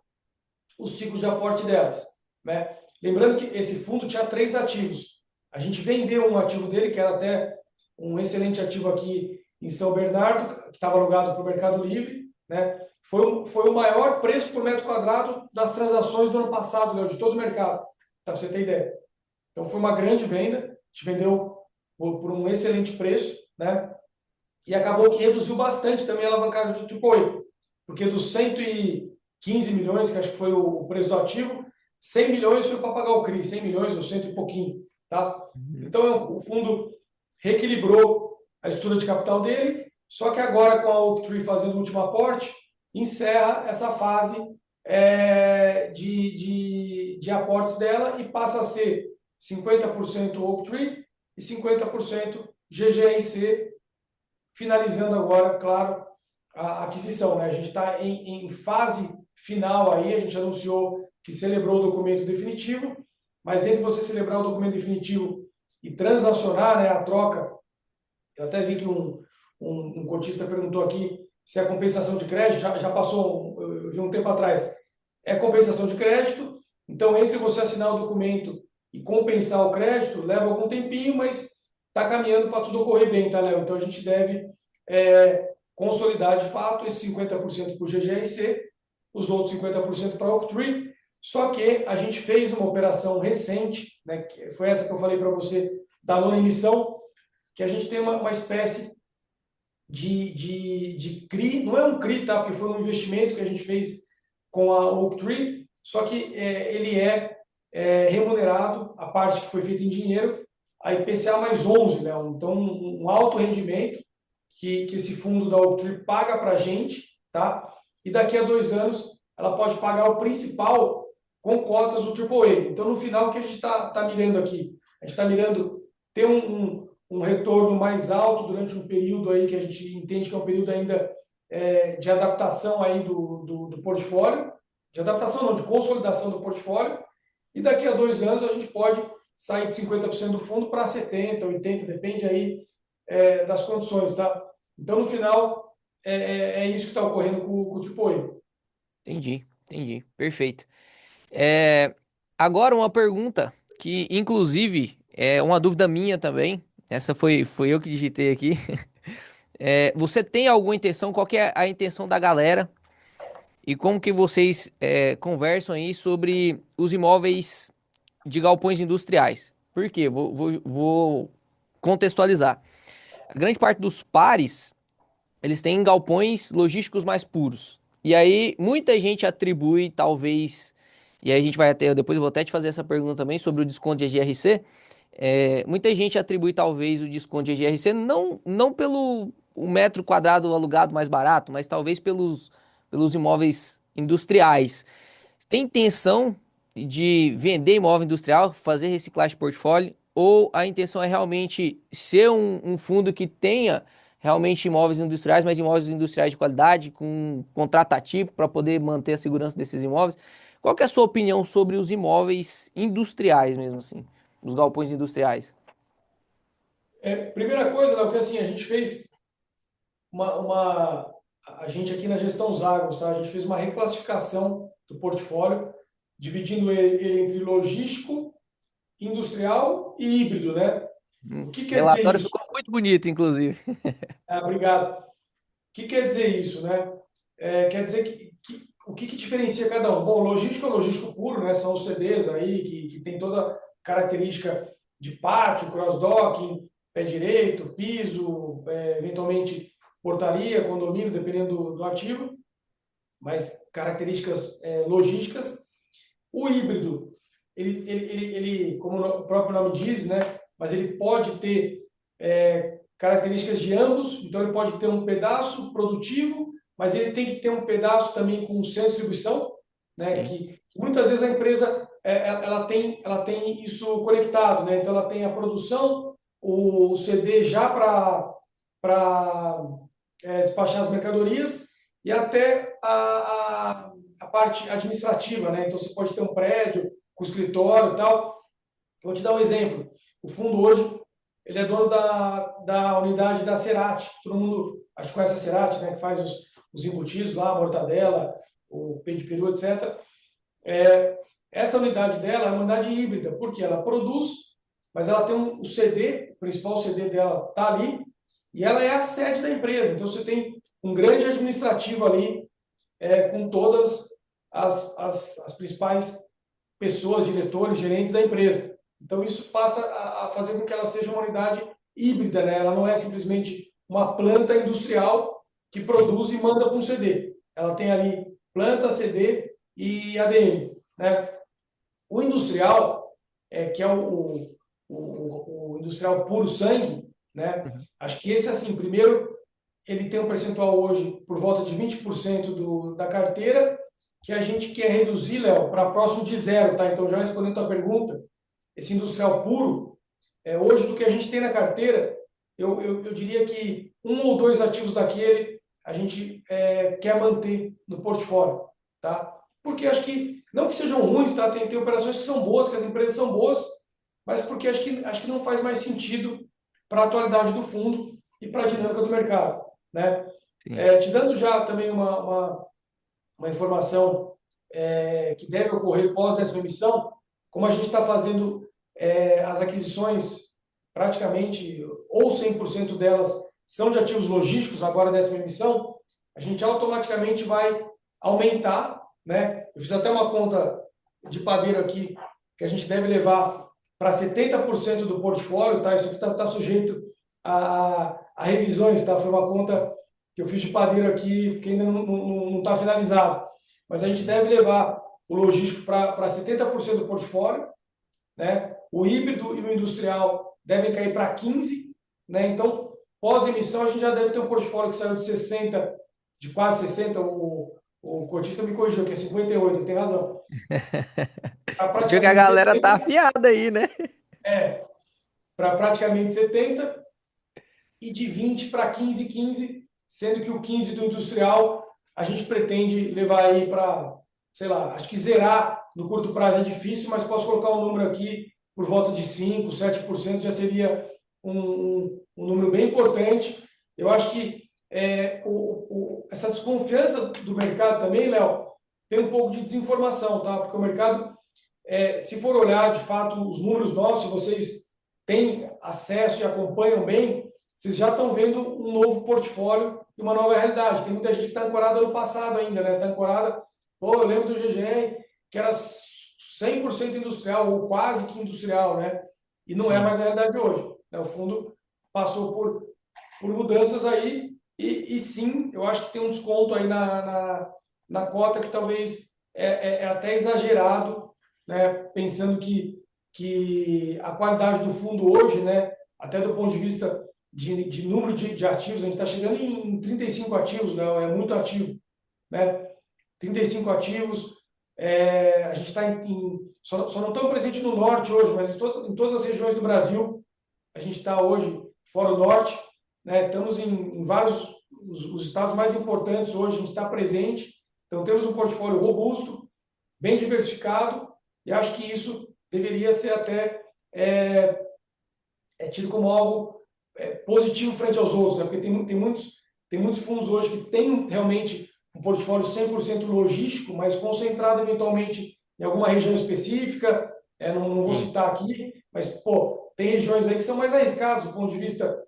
o ciclo de aporte delas, né? Lembrando que esse fundo tinha três ativos. A gente vendeu um ativo dele, que era até um excelente ativo aqui em São Bernardo, que estava alugado para o Mercado Livre, né? Foi o maior preço por metro quadrado das transações do ano passado, né, de todo o mercado, para você ter ideia. Então foi uma grande venda, a gente vendeu por um excelente preço, né? E acabou que reduziu bastante também a alavancagem do AAA, porque dos 115 milhões, que acho que foi o preço do ativo, 100 milhões foi para pagar o CRI, 100 milhões ou cento e pouquinho, tá? Uhum. Então o fundo reequilibrou a estrutura de capital dele, só que agora com a Oaktree fazendo o último aporte, encerra essa fase de aportes dela e passa a ser 50% Oaktree e 50% GGRC, finalizando agora, claro, a aquisição, né? A gente está em fase final aí, a gente anunciou que celebrou o documento definitivo, mas entre você celebrar o documento definitivo e transacionar, né, a troca, eu até vi que um cotista perguntou aqui se é compensação de crédito, já passou, eu vi um tempo atrás, é compensação de crédito, então entre você assinar o documento e compensar o crédito, leva algum tempinho, mas está caminhando para tudo ocorrer bem, tá, Léo? Então a gente deve consolidar de fato esse 50% para o GGRC, os outros 50% para a Oaktree, só que a gente fez uma operação recente, né, que foi essa que eu falei para você, da nona emissão, que a gente tem uma espécie de CRI, não é um CRI, tá? Porque foi um investimento que a gente fez com a Oaktree, só que ele remunerado, a parte que foi feita em dinheiro, a IPCA mais 11, né? Então, um alto rendimento que esse fundo da Oaktree paga para a gente, tá? E daqui a 2 anos ela pode pagar o principal com cotas do AAA. Então, no final, o que a gente está mirando aqui? A gente está mirando ter um retorno mais alto durante um período aí que a gente entende que é um período ainda de adaptação aí do portfólio, de adaptação não, de consolidação do portfólio, e daqui a 2 anos a gente pode sair de 50% do fundo para 70%, 80%, depende aí das condições, tá? Então, no final, é isso que está ocorrendo com o Tipoio. Entendi, entendi. Perfeito. É, agora uma pergunta que, inclusive, é uma dúvida minha também. Essa foi eu que digitei aqui. Você tem alguma intenção? Qual que é a intenção da galera? E como que vocês conversam aí sobre os imóveis de galpões industriais? Por quê? Vou contextualizar. A grande parte dos pares, eles têm galpões logísticos mais puros. E aí, muita gente atribui, talvez, e aí a gente vai até, depois eu vou até te fazer essa pergunta também sobre o desconto de EGRC. Muita gente atribui, talvez, o desconto de EGRC não pelo o metro quadrado alugado mais barato, mas talvez pelos imóveis industriais. Tem intenção de vender imóvel industrial, fazer reciclagem de portfólio, ou a intenção é realmente ser um fundo que tenha realmente imóveis industriais, mas imóveis industriais de qualidade, com contrato ativo para poder manter a segurança desses imóveis? Qual que é a sua opinião sobre os imóveis industriais mesmo assim, os galpões industriais? Primeira coisa, Léo, que assim, a gente fez a gente aqui na gestão Zagros, tá? A gente fez uma reclassificação do portfólio, dividindo ele entre logístico, industrial e híbrido, né? O que O quer dizer relatório isso? ficou muito bonito, inclusive. Obrigado. O que quer dizer isso, né? Quer dizer o que diferencia cada um? Bom, logístico é logístico puro, né? São os CDs aí que tem toda a característica de pátio, cross-docking, pé direito, piso, eventualmente portaria, condomínio, dependendo do ativo, mas características logísticas. O híbrido, como o próprio nome diz, né? Mas ele pode ter características de ambos, então ele pode ter um pedaço produtivo, mas ele tem que ter um pedaço também com centro de distribuição, né? Sim, Que muitas vezes a empresa ela tem isso conectado, né? Então ela tem a produção, o CD já para despachar as mercadorias e até a parte administrativa, né? Então você pode ter um prédio com escritório e tal. Vou te dar um exemplo. O fundo hoje ele é dono da unidade da Cerati. Todo mundo acho que conhece a Cerati, né? Que faz os embutidos lá, a mortadela, o peito de peru, etc. Essa unidade dela é uma unidade híbrida, porque ela produz, mas ela tem o CD, o principal CD dela está ali, e ela é a sede da empresa. Então você tem um grande administrativo ali, com todas as principais pessoas, diretores, gerentes da empresa. Então, isso passa a fazer com que ela seja uma unidade híbrida, né? Ela não é simplesmente uma planta industrial que sim. produz e manda para um CD. Ela tem ali planta, CD e ADM, né? O industrial, que é o industrial puro sangue, né? Uhum. Acho que esse, assim, primeiro, ele tem um percentual hoje por volta de 20% da carteira, que a gente quer reduzir, Léo, para próximo de zero, tá? Então, já respondendo a tua pergunta, esse industrial puro, hoje do que a gente tem na carteira, eu diria que um ou dois ativos daquele a gente quer manter no portfólio, tá? Porque acho que, não que sejam ruins, tá? Tem operações que são boas, que as empresas são boas, mas porque acho que não faz mais sentido para a atualidade do fundo e para a dinâmica do mercado, né? Sim. Te dando já também uma informação que deve ocorrer pós essa emissão, como a gente está fazendo as aquisições, praticamente, ou 100% delas são de ativos logísticos agora dessa emissão, a gente automaticamente vai aumentar, né? Eu fiz até uma conta de padeiro aqui, que a gente deve levar para 70% do portfólio, tá? Isso aqui está sujeito a revisões, tá? Foi uma conta que eu fiz de padeiro aqui, que ainda não está finalizado. Mas a gente deve levar o logístico para 70% do portfólio, né? O híbrido e o industrial devem cair para 15%, né? Então, pós-emissão, a gente já deve ter um portfólio que saiu de 60, de quase 60, o cotista me corrigiu, que é 58, ele tem razão. Para Você viu que a praticamente galera tá 70, afiada aí, né? para praticamente 70 e de 20 para 15, 15, sendo que o 15 do industrial a gente pretende levar aí para, sei lá, acho que zerar no curto prazo é difícil, mas posso colocar um número aqui por volta de 5, 7% já seria um número bem importante. Eu acho que essa desconfiança do mercado também, Léo, tem um pouco de desinformação, tá? Porque o mercado, se for olhar de fato os números nossos, vocês têm acesso e acompanham bem, vocês já estão vendo um novo portfólio e uma nova realidade. Tem muita gente que está ancorada no passado ainda, né? Está ancorada, pô, eu lembro do GGR, que era 100% industrial, ou quase que industrial, né? E não é Sim. mais a realidade hoje, né? O fundo passou por mudanças aí, e sim, eu acho que tem um desconto aí na cota que talvez é até exagerado, né? Pensando que a qualidade do fundo hoje, né? Até do ponto de vista de número de ativos, a gente está chegando em 35 ativos, né? É muito ativo, né? 35 ativos, a gente está só não estamos presentes no norte hoje, mas em todas as regiões do Brasil, a gente está hoje fora o norte, né? Estamos em vários os estados mais importantes hoje, a gente está presente, então temos um portfólio robusto, bem diversificado, e acho que isso deveria ser até tido como algo positivo frente aos outros, né? Porque tem muitos fundos hoje que têm realmente um portfólio 100% logístico, mas concentrado eventualmente em alguma região específica, não vou Sim. citar aqui, mas, pô, tem regiões aí que são mais arriscadas do ponto de vista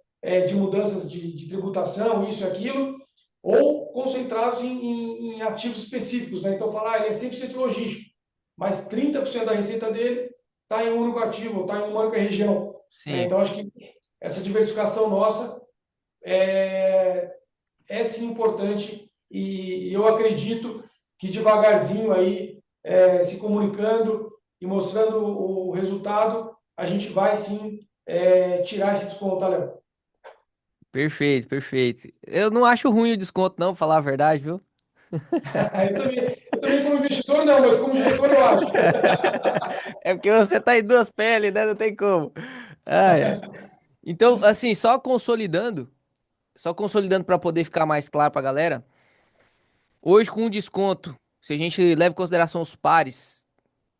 de mudanças de tributação, isso e aquilo, ou concentrados em ativos específicos, né? Então, falar, ele é 100% logístico, mas 30% da receita dele está em um único ativo, está em uma única região, né? Sim. Então, acho que essa diversificação nossa é sim importante, e eu acredito que devagarzinho aí, se comunicando e mostrando o resultado, a gente vai sim tirar esse desconto, tá, Léo? Perfeito, perfeito. Eu não acho ruim o desconto, não, pra falar a verdade, viu? Eu também como investidor não, mas como gestor eu acho. É porque você tá em duas peles, né? Não tem como. Ai, ai. Então, assim, só consolidando para poder ficar mais claro pra galera, hoje com um desconto, se a gente leva em consideração os pares,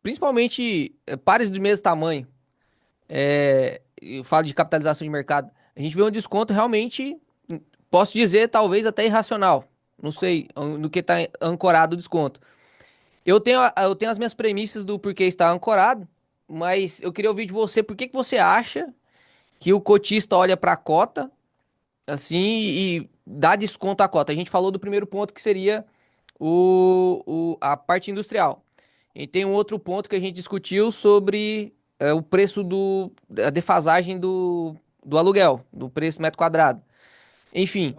principalmente pares do mesmo tamanho, eu falo de capitalização de mercado, a gente vê um desconto realmente, posso dizer, talvez até irracional. Não sei no que está ancorado o desconto. Eu tenho as minhas premissas do porquê está ancorado, mas eu queria ouvir de você por que que você acha que o cotista olha para a cota assim e dá desconto à cota. A gente falou do primeiro ponto que seria a parte industrial. E tem um outro ponto que a gente discutiu sobre o preço da defasagem do aluguel, do preço metro quadrado. Enfim,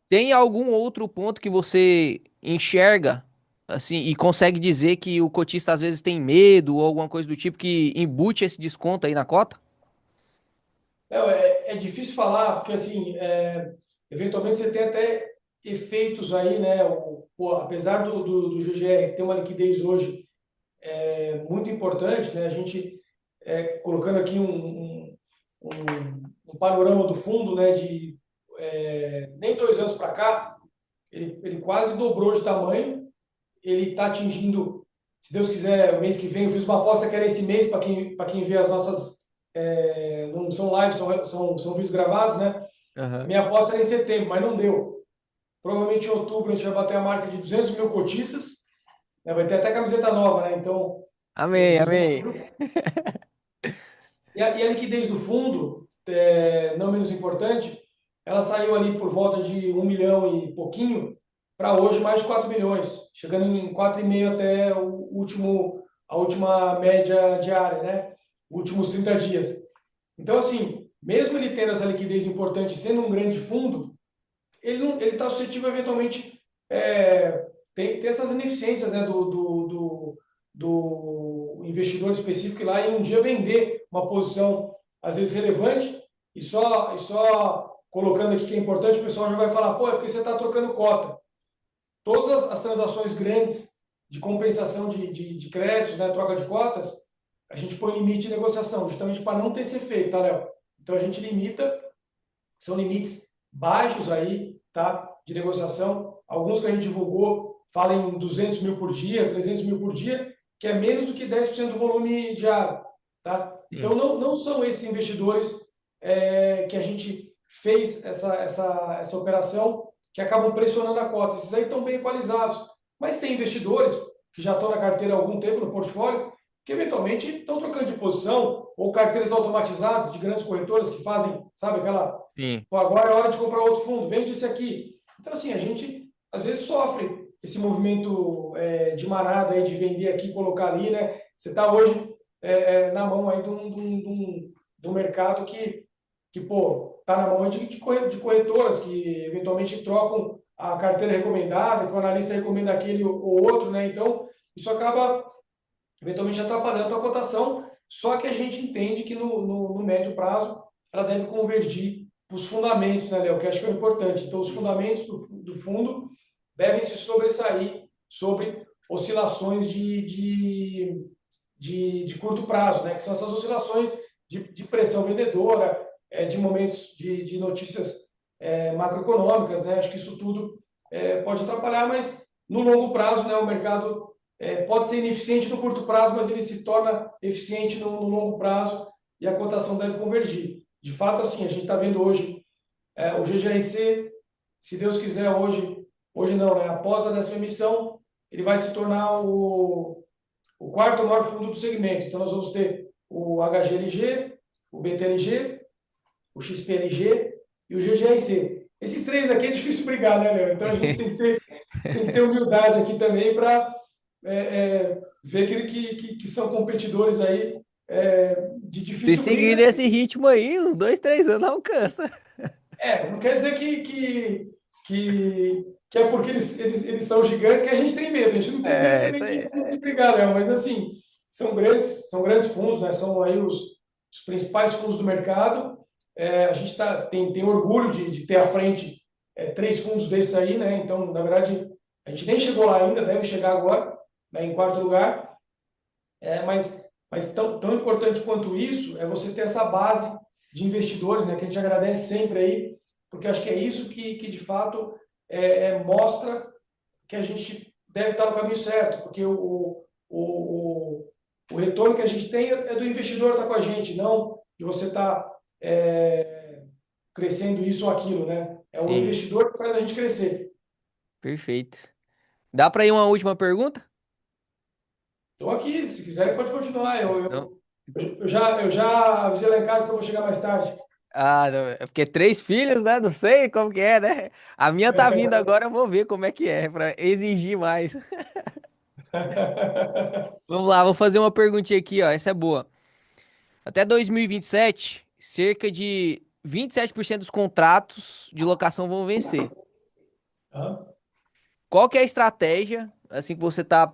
tem algum outro ponto que você enxerga assim e consegue dizer que o cotista às vezes tem medo ou alguma coisa do tipo que embute esse desconto aí na cota? Não, é difícil falar, porque assim, eventualmente você tem até efeitos aí, né? Pô, apesar do GGR ter uma liquidez hoje muito importante, né? A gente colocando aqui um panorama do fundo, né? De nem 2 anos para cá, ele quase dobrou de tamanho. Ele está atingindo, se Deus quiser, o mês que vem. Eu fiz uma aposta que era esse mês, para quem vê as nossas. Não são lives, são vídeos gravados, né? A Aham. minha aposta era em setembro, mas não deu. Provavelmente em outubro a gente vai bater a marca de 200 mil cotistas, né? Vai ter até camiseta nova, né? Então, Amém, 200 amém. mil. E a liquidez do fundo, não menos importante, ela saiu ali por volta de 1 milhão e pouquinho para hoje mais de 4 milhões, chegando em 4,5 até a última média diária, né? Últimos 30 dias. Então, assim, mesmo ele tendo essa liquidez importante, sendo um grande fundo, ele está suscetível eventualmente ter essas ineficiências, né, do investidor específico ir lá e um dia vender uma posição às vezes relevante, e só colocando aqui que é importante, o pessoal já vai falar, pô, é porque você está trocando cota. Todas as transações grandes de compensação de créditos, né, troca de cotas, a gente põe limite de negociação, justamente para não ter esse efeito, tá, Léo? Então a gente limita, são limites baixos aí, tá? De negociação. Alguns que a gente divulgou falam em 200 mil por dia, 300 mil por dia, que é menos do que 10% do volume diário, tá? Então Sim. não são esses investidores que a gente fez essa operação que acabam pressionando a cota. Esses aí estão bem equalizados. Mas tem investidores que já estão na carteira há algum tempo no portfólio, que eventualmente estão trocando de posição, ou carteiras automatizadas de grandes corretoras que fazem, sabe, aquela, Sim. pô, agora é hora de comprar outro fundo, vende esse aqui. Então, assim, a gente às vezes sofre esse movimento de manada aí, de vender aqui e colocar ali, né? Você está hoje na mão aí de um mercado que pô, está na mão de corretoras que eventualmente trocam a carteira recomendada, que o analista recomenda aquele ou outro, né? Então, isso acaba eventualmente atrapalhando a cotação, só que a gente entende que no médio prazo ela deve convergir para os fundamentos, né, Léo? Que acho que é o importante. Então, os fundamentos do fundo devem se sobressair sobre oscilações de curto prazo, né? Que são essas oscilações de pressão vendedora, de momentos de notícias macroeconômicas, né? Acho que isso tudo pode atrapalhar, mas no longo prazo, né, o mercado pode ser ineficiente no curto prazo, mas ele se torna eficiente no longo prazo e a cotação deve convergir. De fato, assim, a gente está vendo hoje o GGRC, se Deus quiser, hoje não, né? Após a 10ª emissão, ele vai se tornar o quarto maior fundo do segmento. Então, nós vamos ter o HGLG, o BTLG, o XPLG e o GGRC. Esses três aqui é difícil brigar, né, Léo? Então, a gente tem que ter humildade aqui também para ver que são competidores aí de Se difícil seguir briga. nesse ritmo aí, uns 2, 3 anos alcança. Não quer dizer que é porque eles são gigantes que a gente tem medo. A gente não tem medo É, também isso aí. de brigar, Léo, mas assim, são grandes fundos, né? São aí os principais fundos do mercado. A gente tem orgulho de ter à frente três fundos desses aí, né? Então, na verdade, a gente nem chegou lá ainda, deve chegar agora, né, em quarto lugar. Mas tão importante quanto isso é você ter essa base de investidores, né, que a gente agradece sempre aí, porque acho que é isso que de fato mostra que a gente deve estar no caminho certo, porque o retorno que a gente tem é do investidor estar com a gente, não de você estar crescendo isso ou aquilo, né? É o Sim, investidor que faz a gente crescer. perfeito. Dá para ir uma última pergunta? Estou aqui, se quiser pode continuar. Eu, Não. eu, eu já avisei lá em casa que eu vou chegar mais tarde. Ah, não, é porque 3 filhos, né? Não sei como que é, né? A minha tá vindo agora, eu vou ver como é que é, para exigir mais. Vamos lá, vou fazer uma perguntinha aqui, ó. Essa é boa. Até 2027, cerca de 27% dos contratos de locação vão vencer. Hã? Qual que é a estratégia, assim, que você tá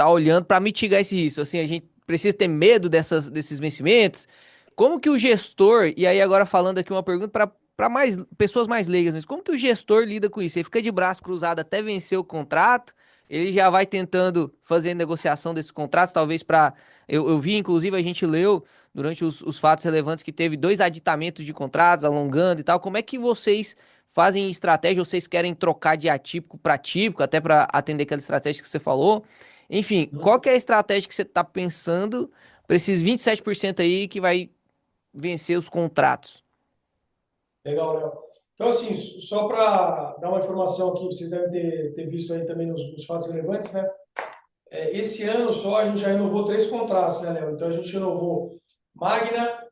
olhando para mitigar esse risco? Assim, a gente precisa ter medo desses vencimentos? Como que o gestor, e aí agora falando aqui uma pergunta para mais pessoas mais leigas, mas como que o gestor lida com isso? Ele fica de braço cruzado até vencer o contrato? Ele já vai tentando fazer negociação desses contratos, talvez para. Eu vi, inclusive, a gente leu durante os fatos relevantes que teve 2 aditamentos de contratos, alongando e tal. Como é que vocês fazem estratégia? Ou vocês querem trocar de atípico para típico, até para atender aquela estratégia que você falou? Enfim, qual que é a estratégia que você está pensando para esses 27% aí que vai vencer os contratos? Legal, Léo. Então, assim, só para dar uma informação aqui, vocês devem ter visto aí também nos fatos relevantes, né? Esse ano só a gente já renovou 3 contratos, né, Léo? Então, a gente renovou Magna,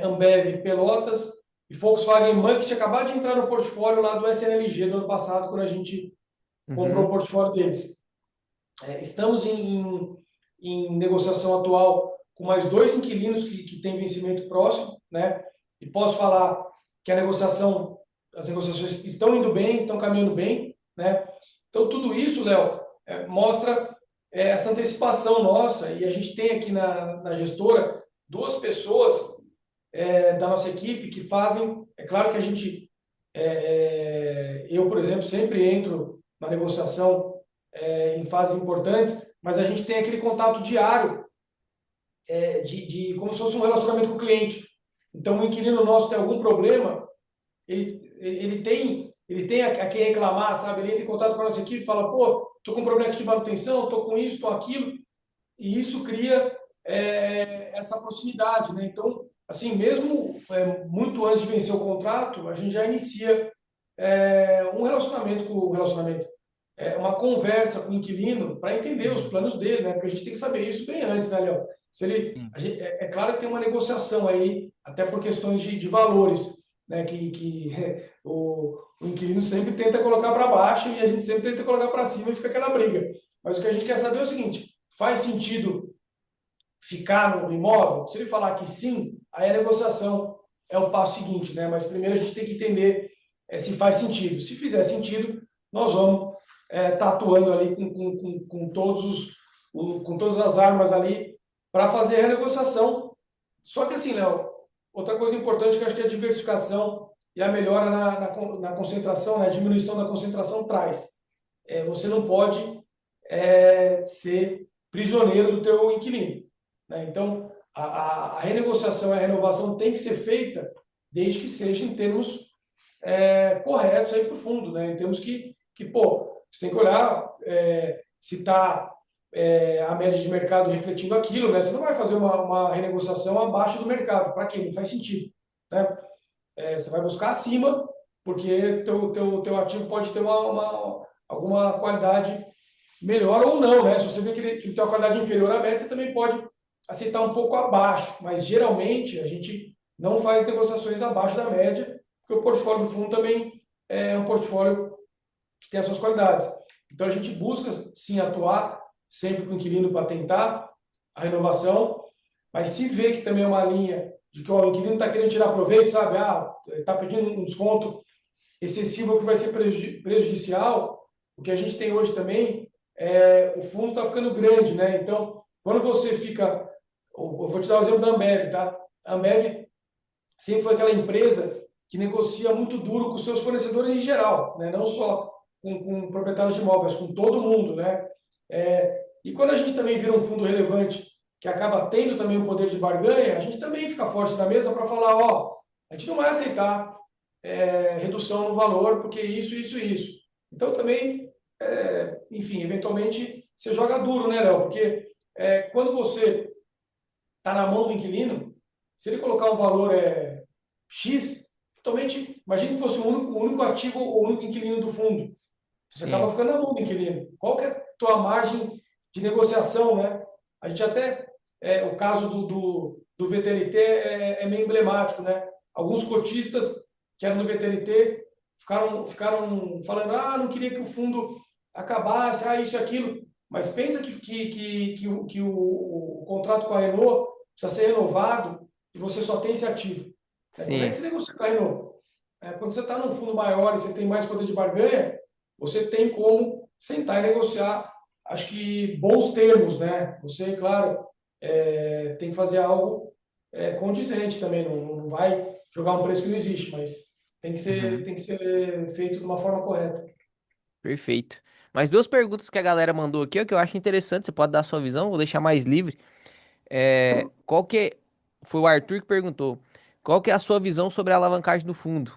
Ambev Pelotas e Volkswagen MAN, que tinha acabado de entrar no portfólio lá do SNLG do ano passado, quando a gente comprou o Uhum, portfólio deles. Estamos em negociação atual com mais 2 inquilinos que têm vencimento próximo, né? E posso falar que as negociações estão indo bem, estão caminhando bem, né? Então, tudo isso, Léo, mostra essa antecipação nossa, e a gente tem aqui na gestora 2 pessoas da nossa equipe que fazem, é claro que a gente, eu, por exemplo, sempre entro na negociação em fases importantes, mas a gente tem aquele contato diário de como se fosse um relacionamento com o cliente. Então, o inquilino nosso tem algum problema, ele tem a quem reclamar, sabe? Ele entra em contato com a nossa equipe e fala, pô, tô com um problema aqui de manutenção, tô com isso, tô aquilo, e isso cria essa proximidade, né? Então, assim, mesmo muito antes de vencer o contrato, a gente já inicia um relacionamento com o relacionamento, uma conversa com o inquilino para entender os Uhum. planos dele, né? Porque a gente tem que saber isso bem antes, né, Léo? Se ele, Sim. é claro que tem uma negociação aí, até por questões de valores, né? Que o inquilino sempre tenta colocar para baixo e a gente sempre tenta colocar para cima e fica aquela briga. Mas o que a gente quer saber é o seguinte: faz sentido ficar no imóvel? Se ele falar que sim, aí a negociação é o passo seguinte, né? Mas primeiro a gente tem que entender se faz sentido. Se fizer sentido, nós vamos estar atuando ali com com todas as armas ali para fazer a renegociação. Só que assim, Léo, outra coisa importante que eu acho que é a diversificação e a melhora na concentração, né? A diminuição da concentração traz. Você não pode ser prisioneiro do teu inquilino, né? Então, a renegociação e a renovação tem que ser feita desde que seja em termos corretos aí para o fundo, né? Em termos pô, você tem que olhar se está a média de mercado refletindo aquilo, né? Você não vai fazer uma renegociação abaixo do mercado. Para quê? Não faz sentido, né? Você vai buscar acima, porque teu ativo pode ter alguma qualidade melhor ou não, né? Se você vê que ele tem uma qualidade inferior à média, você também pode aceitar um pouco abaixo, mas geralmente a gente não faz negociações abaixo da média, porque o portfólio do fundo também é um portfólio que tem as suas qualidades. Então a gente busca sim atuar sempre com o inquilino para tentar a renovação, mas se vê que também é uma linha de que ó, o inquilino está querendo tirar proveito, sabe? Ah, está pedindo um desconto excessivo que vai ser prejudicial, o que a gente tem hoje também, o fundo está ficando grande, né? Então, quando você fica, eu vou te dar o exemplo da Ambev, tá? A Ambev sempre foi aquela empresa que negocia muito duro com seus fornecedores em geral, né? Não só com proprietários de imóveis, com todo mundo, né? E quando a gente também vira um fundo relevante que acaba tendo também o poder de barganha, a gente também fica forte na mesa para falar, ó, a gente não vai aceitar redução no valor, porque isso, isso e isso. Então também, enfim, eventualmente você joga duro, né, Léo? Porque quando você está na mão do inquilino, se ele colocar um valor X, totalmente, imagine que fosse o único ativo ou o único inquilino do fundo. Você acaba Sim. ficando na mão do inquilino. Qual que é a tua margem de negociação, né? A gente até, o caso do VTLT é meio emblemático, né? Alguns cotistas que eram do VTLT ficaram falando, ah, não queria que o fundo acabasse, ah, isso e aquilo. Mas pensa que o contrato com a Renault precisa ser renovado e você só tem esse ativo. Como é que Sim. você negocia com a Renault? Quando você está num fundo maior e você tem mais poder de barganha, você tem como sentar e negociar, acho que bons termos, né? Você, claro, tem que fazer algo condizente também, não vai jogar um preço que não existe, mas Uhum. tem que ser feito de uma forma correta. Perfeito. Mais duas perguntas que a galera mandou aqui, ó, que eu acho interessante, você pode dar a sua visão, vou deixar mais livre. Qual que foi o Arthur que perguntou, qual que é a sua visão sobre a alavancagem do fundo?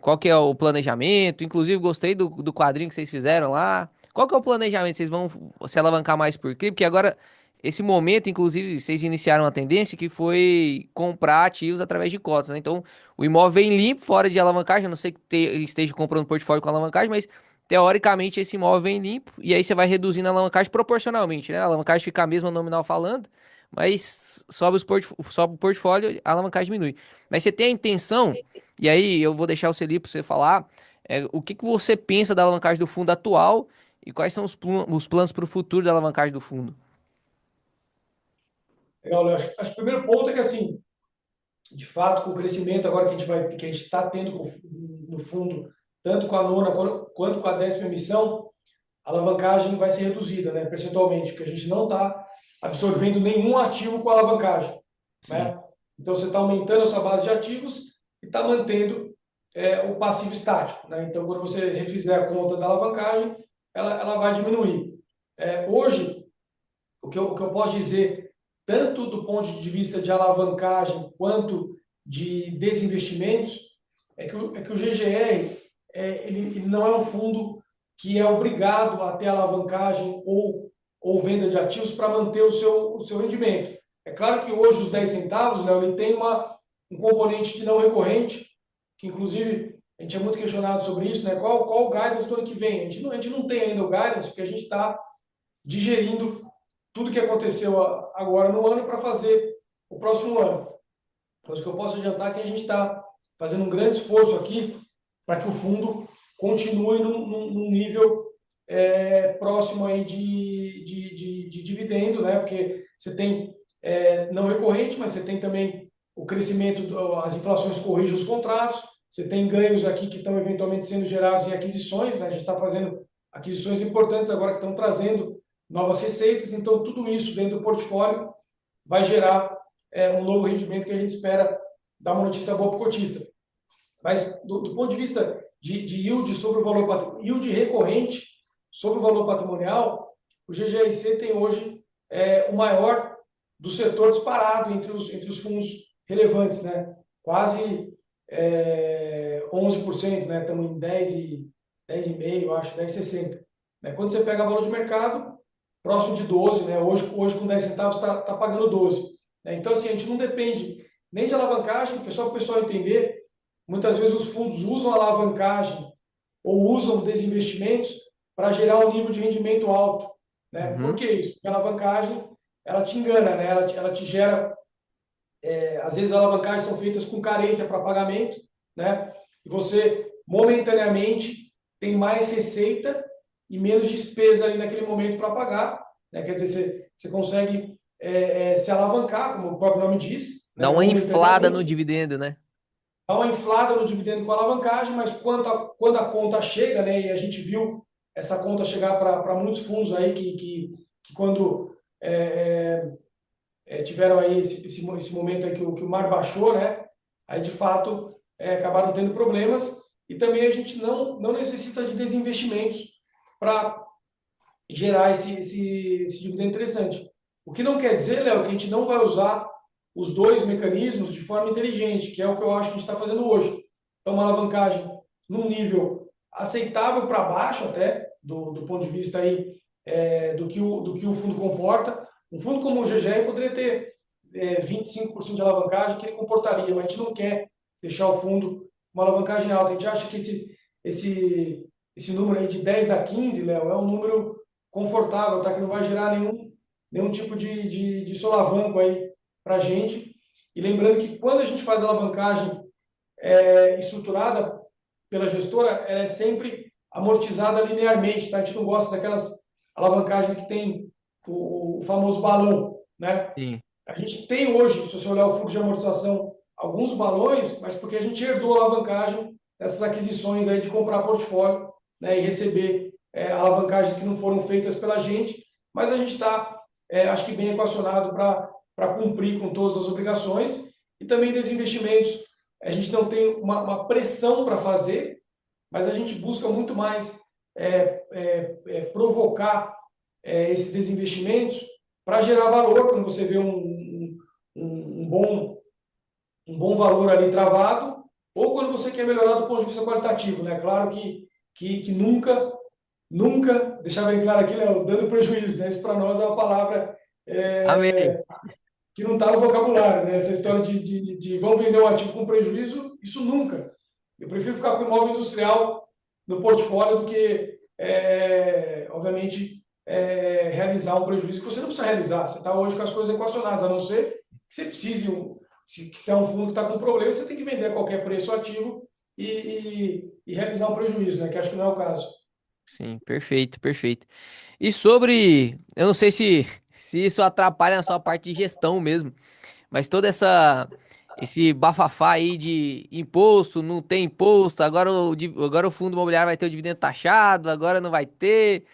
Qual que é o planejamento? Inclusive, gostei do quadrinho que vocês fizeram lá. Qual que é o planejamento? Vocês vão se alavancar mais por quê? Porque agora, esse momento, inclusive, vocês iniciaram uma tendência que foi comprar ativos através de cotas, né? Então, o imóvel vem limpo, fora de alavancagem, a não sei que esteja comprando portfólio com alavancagem, mas teoricamente esse imóvel vem limpo, e aí você vai reduzindo a alavancagem proporcionalmente, né? A alavancagem fica a mesma nominal falando, mas sobe o portfólio, a alavancagem diminui. Mas você tem a intenção, e aí eu vou deixar o Celi para você falar, o que que você pensa da alavancagem do fundo atual e quais são os planos para o futuro da alavancagem do fundo? Legal, Léo. Acho que o primeiro ponto é que, assim, de fato, com o crescimento agora que a gente está tendo no fundo, tanto com a nona quanto com a 10ª emissão, a alavancagem vai ser reduzida, né, percentualmente, porque a gente não está absorvendo nenhum ativo com alavancagem, Sim. né? Então você está aumentando a sua base de ativos e está mantendo o passivo estático, né? Então quando você refizer a conta da alavancagem, ela vai diminuir. Hoje, o que eu posso dizer, tanto do ponto de vista de alavancagem quanto de desinvestimentos, é que o GGR ele não é um fundo que é obrigado a ter alavancagem ou venda de ativos para manter o seu rendimento. É claro que hoje os 10 centavos, né, ele tem um componente de não recorrente, que inclusive a gente é muito questionado sobre isso, né? Qual o guidance do ano que vem? A gente não tem ainda o guidance, porque a gente está digerindo tudo que aconteceu agora no ano para fazer o próximo ano. Mas o que eu posso adiantar é que a gente está fazendo um grande esforço aqui para que o fundo continue num nível próximo aí de dividendo, né? Porque você tem não recorrente, mas você tem também o crescimento, as inflações corrigem os contratos, você tem ganhos aqui que estão eventualmente sendo gerados em aquisições, né? A gente está fazendo aquisições importantes agora que estão trazendo novas receitas, então tudo isso dentro do portfólio vai gerar um novo rendimento que a gente espera dar uma notícia boa para o cotista. Mas do ponto de vista de yield sobre o valor yield recorrente sobre o valor patrimonial, o GGRC tem hoje o maior do setor disparado entre os fundos relevantes, né? Quase 11%, né? Estamos em 10,5, acho, 10,60. Né? Quando você pega valor de mercado, próximo de 12, né? Hoje com 10 centavos está pagando 12. Né? Então, assim, a gente não depende nem de alavancagem, porque só para o pessoal entender, muitas vezes os fundos usam alavancagem ou usam desinvestimentos para gerar um nível de rendimento alto. Né? Por Uhum. que isso? Porque a alavancagem ela te engana, né? Ela te gera. Às vezes, as alavancagens são feitas com carência para pagamento, né? E você, momentaneamente, tem mais receita e menos despesa ali naquele momento para pagar. Né? Quer dizer, você consegue se alavancar, como o próprio nome diz, Dá né? uma inflada no Momentaneamente, dividendo, né? dá uma inflada no dividendo com a alavancagem, mas quando a conta chega, né, e a gente viu essa conta chegar para muitos fundos aí que quando tiveram aí esse momento aí que o mar baixou, né, aí de fato acabaram tendo problemas e também a gente não necessita de desinvestimentos para gerar esse dividendo interessante. O que não quer dizer, Léo, que a gente não vai usar os dois mecanismos de forma inteligente, que é o que eu acho que a gente está fazendo hoje. Então, uma alavancagem num nível aceitável para baixo até, do ponto de vista aí, do que o fundo comporta. Um fundo como o GGR poderia ter 25% de alavancagem, que ele comportaria, mas a gente não quer deixar o fundo uma alavancagem alta. A gente acha que esse número aí de 10 a 15, Léo, é um número confortável, tá? Que não vai gerar nenhum tipo de solavanco aí para a gente. E lembrando que quando a gente faz a alavancagem estruturada pela gestora, ela é sempre amortizada linearmente, tá? A gente não gosta daquelas alavancagens que tem o famoso balão, né? Sim. A gente tem hoje, se você olhar o fluxo de amortização, alguns balões, mas porque a gente herdou a alavancagem dessas aquisições aí de comprar portfólio, né, e receber alavancagens que não foram feitas pela gente, mas a gente está, acho que bem equacionado para cumprir com todas as obrigações e também desinvestimentos. A gente não tem uma pressão para fazer, mas a gente busca muito mais provocar esses desinvestimentos para gerar valor, quando você vê um bom valor ali travado, ou quando você quer melhorar do ponto de vista qualitativo. Né? Claro que nunca, deixar bem claro aqui, Léo, dando prejuízo. Né? Isso para nós é uma palavra Amém. que não está no vocabulário. Né? Essa história de vamos vender um ativo com prejuízo, isso nunca. Eu prefiro ficar com imóvel industrial no portfólio do que, obviamente, realizar um prejuízo que você não precisa realizar. Você está hoje com as coisas equacionadas, a não ser que você precise, se é um fundo que está com problema, você tem que vender a qualquer preço ativo e realizar um prejuízo, né? Que acho que não é o caso. Sim, perfeito, perfeito. E sobre, eu não sei se isso atrapalha na sua parte de gestão mesmo, mas toda esse bafafá aí de imposto, não tem imposto, agora o fundo imobiliário vai ter o dividendo taxado, agora não vai ter.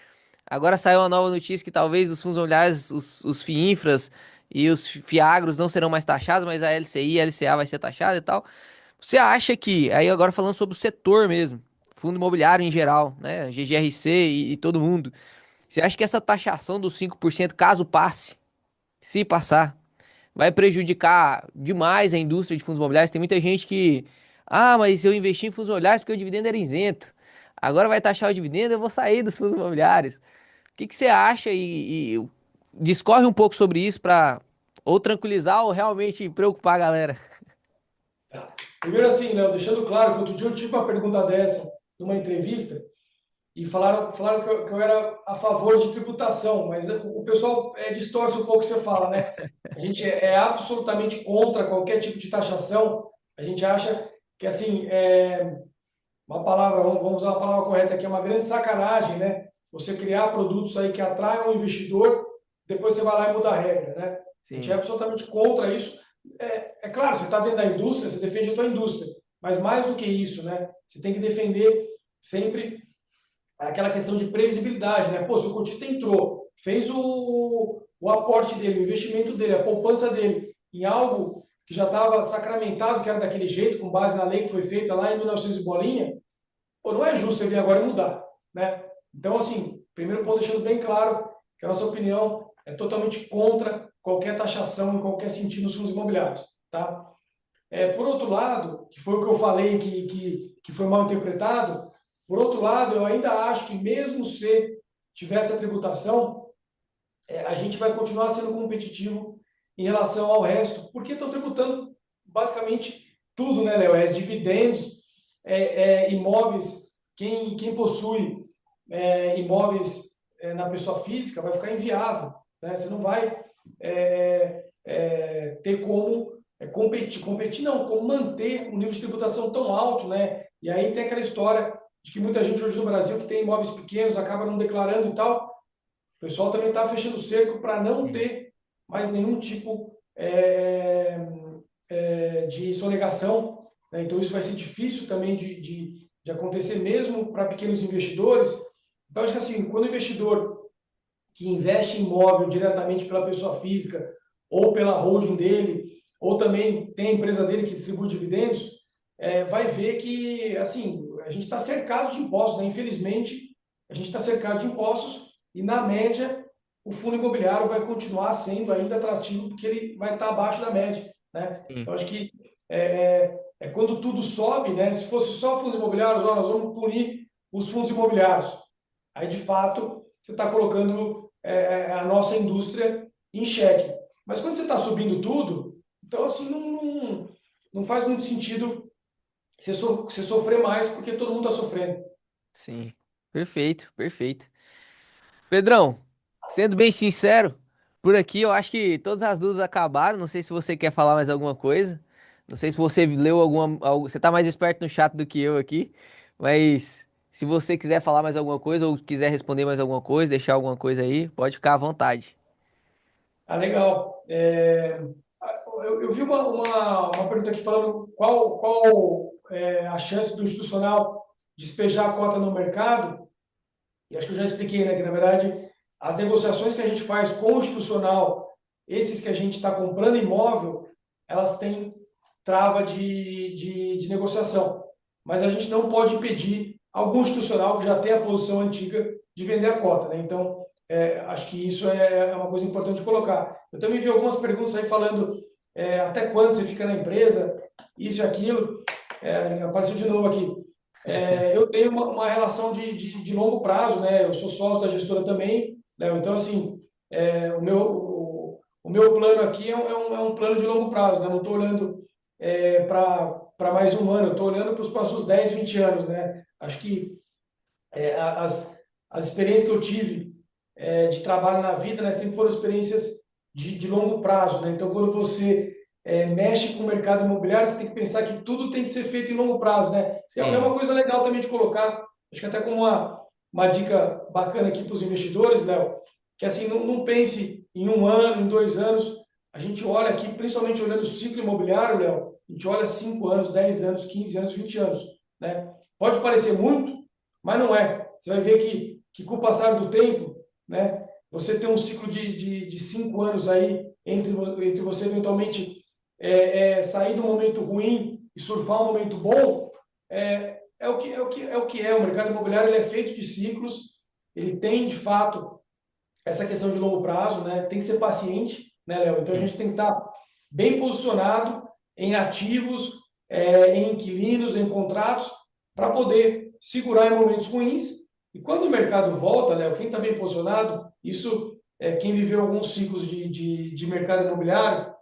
Agora saiu uma nova notícia que talvez os fundos imobiliários, os FIINFRAs e os FIAGROS não serão mais taxados, mas a LCI e a LCA vai ser taxada e tal. Você acha que, aí agora falando sobre o setor mesmo, fundo imobiliário em geral, né, GGRC e todo mundo, você acha que essa taxação dos 5%, caso passe, se passar, vai prejudicar demais a indústria de fundos imobiliários? Tem muita gente que, mas eu investi em fundos imobiliários porque o dividendo era isento. Agora vai taxar o dividendo, eu vou sair dos fundos imobiliários. O que que você acha e discorre um pouco sobre isso para ou tranquilizar ou realmente preocupar a galera? Primeiro assim, Léo, deixando claro que outro dia eu tive uma pergunta dessa numa entrevista e falaram que eu era a favor de tributação, mas o pessoal distorce um pouco o que você fala, né? A gente é absolutamente contra qualquer tipo de taxação. A gente acha que, assim, uma palavra, vamos usar uma palavra correta aqui, é uma grande sacanagem, né? Você criar produtos aí que atraiam o investidor, depois você vai lá e muda a regra, né? A gente é Sim, absolutamente contra isso. É claro, você está dentro da indústria, você defende a tua indústria, mas mais do que isso, né? Você tem que defender sempre aquela questão de previsibilidade, né? Pô, se o cotista entrou, fez o aporte dele, o investimento dele, a poupança dele em algo que já estava sacramentado, que era daquele jeito, com base na lei que foi feita lá em 1900 e bolinha, pô, não é justo você vir agora e mudar, né? Então, assim, primeiro ponto deixando bem claro que a nossa opinião é totalmente contra qualquer taxação em qualquer sentido nos fundos imobiliários, tá? Por outro lado, que foi o que eu falei que foi mal interpretado, por outro lado, eu ainda acho que mesmo se tivesse a tributação, a gente vai continuar sendo competitivo em relação ao resto, porque estão tributando basicamente tudo, né, Léo? Dividendos, imóveis, quem possui imóveis na pessoa física vai ficar inviável, né? Você não vai ter como competir não, como manter um nível de tributação tão alto, né? E aí tem aquela história de que muita gente hoje no Brasil que tem imóveis pequenos acaba não declarando e tal. O pessoal também está fechando o cerco para não sim, ter mais nenhum tipo de sonegação, né? Então isso vai ser difícil também de acontecer mesmo para pequenos investidores. Então acho que assim, quando o investidor que investe em imóvel diretamente pela pessoa física ou pela holding dele, ou também tem a empresa dele que distribui dividendos, vai ver que assim a gente está cercado de impostos, né? Infelizmente, a gente está cercado de impostos e, na média, o fundo imobiliário vai continuar sendo ainda atrativo porque ele vai estar abaixo da média, né? sim. Então, acho que quando tudo sobe, né? Se fosse só fundos imobiliários, ó, nós vamos punir os fundos imobiliários. Aí, de fato, você está colocando a nossa indústria em xeque. Mas quando você está subindo tudo, então, assim, não faz muito sentido você sofrer mais porque todo mundo está sofrendo. Sim. Perfeito, perfeito. Pedrão, sendo bem sincero, por aqui eu acho que todas as dúvidas acabaram. Não sei se você quer falar mais alguma coisa. Não sei se você leu você tá mais esperto no chat do que eu aqui. Mas se você quiser falar mais alguma coisa ou quiser responder mais alguma coisa, deixar alguma coisa aí, pode ficar à vontade. Ah, legal. Eu vi uma pergunta aqui falando qual a chance do institucional despejar a cota no mercado. E acho que eu já expliquei, né, que na verdade as negociações que a gente faz com o institucional, esses que a gente está comprando imóvel, elas têm trava de negociação. Mas a gente não pode impedir algum institucional que já tem a posição antiga de vender a cota, né? Então, acho que isso é uma coisa importante de colocar. Eu também vi algumas perguntas aí falando até quando você fica na empresa, isso e aquilo. Apareceu de novo aqui. Eu tenho uma relação de longo prazo, né? Eu sou sócio da gestora também, né? Então, assim, o meu plano aqui é um plano de longo prazo, né? Não estou olhando para mais um ano, eu estou olhando para os próximos 10, 20 anos, né? Acho que é, as, as experiências que eu tive de trabalho na vida, né, sempre foram experiências de longo prazo, né? Então, quando você mexe com o mercado imobiliário, você tem que pensar que tudo tem que ser feito em longo prazo, né? É Sim, uma coisa legal também de colocar, acho que até como uma dica bacana aqui para os investidores, Léo, que assim, não pense em um ano, em 2 anos, a gente olha aqui, principalmente olhando o ciclo imobiliário, Léo, a gente olha 5 anos, 10 anos, 15 anos, 20 anos, né? Pode parecer muito, mas não é. Você vai ver que com o passar do tempo, né, você tem um ciclo de 5 anos aí entre você eventualmente sair do momento ruim e surfar um momento bom, é o que é. O mercado imobiliário ele é feito de ciclos, ele tem, de fato, essa questão de longo prazo, né? Tem que ser paciente, né, Léo? Então a sim, gente tem que estar bem posicionado em ativos, em inquilinos, em contratos, para poder segurar em momentos ruins. E quando o mercado volta, Léo, quem está bem posicionado, isso quem viveu alguns ciclos de mercado imobiliário,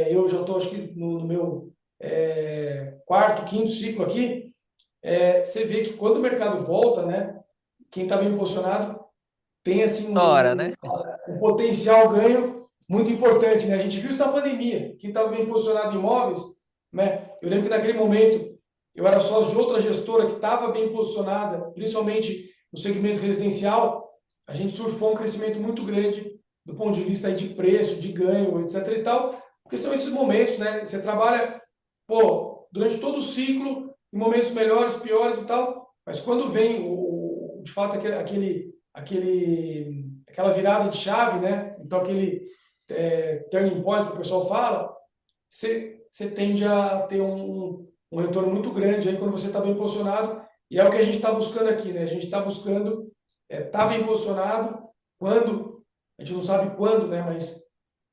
eu já estou, acho que, no meu quarto, quinto ciclo aqui, você vê que quando o mercado volta, né, quem está bem posicionado tem assim Hora, né? um potencial ganho muito importante, né? A gente viu isso na pandemia. Quem estava bem posicionado em imóveis, né? Eu lembro que naquele momento eu era sócio de outra gestora que estava bem posicionada, principalmente no segmento residencial. A gente surfou um crescimento muito grande do ponto de vista aí de preço, de ganho, etc e tal, porque são esses momentos, né? Você trabalha, pô, durante todo o ciclo, em momentos melhores, piores e tal, mas quando vem de fato aquela virada de chave, né? Então aquele turning point que o pessoal fala, você tende a ter um retorno muito grande aí quando você está bem posicionado, e é o que a gente está buscando aqui, né? A gente está buscando estar bem posicionado quando, a gente não sabe quando, né? Mas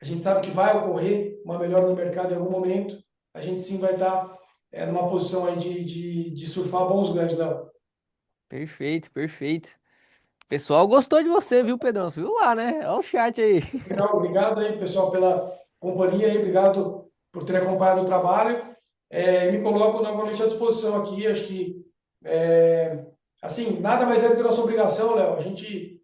a gente sabe que vai ocorrer uma melhora no mercado em algum momento, a gente sim vai estar numa posição aí de surfar bons ganhos, Léo. Perfeito, perfeito. O pessoal gostou de você, viu, Pedrão? Você viu lá, né? Olha o chat aí. Legal, obrigado aí, pessoal, pela companhia aí, obrigado por ter acompanhado o trabalho. Me coloco novamente à disposição aqui, acho que, é, assim, nada mais é do que nossa obrigação, Léo, a gente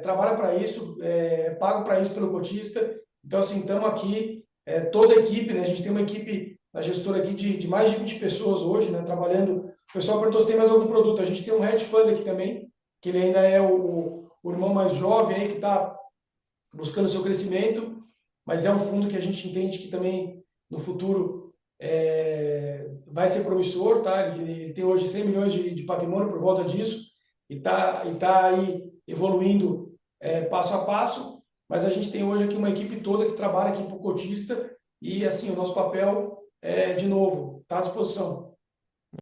trabalha para isso, é pago para isso pelo cotista, então, assim, estamos aqui, toda a equipe, né, a gente tem uma equipe na gestora aqui de mais de 20 pessoas hoje, né, trabalhando. O pessoal perguntou se tem mais algum produto, a gente tem um hedge fund aqui também, que ele ainda é o irmão mais jovem aí, que está buscando seu crescimento, mas é um fundo que a gente entende que também no futuro vai ser promissor, tá? Ele tem hoje 100 milhões de patrimônio por volta disso e tá aí evoluindo passo a passo, mas a gente tem hoje aqui uma equipe toda que trabalha aqui para o cotista e assim o nosso papel é de novo, está à disposição.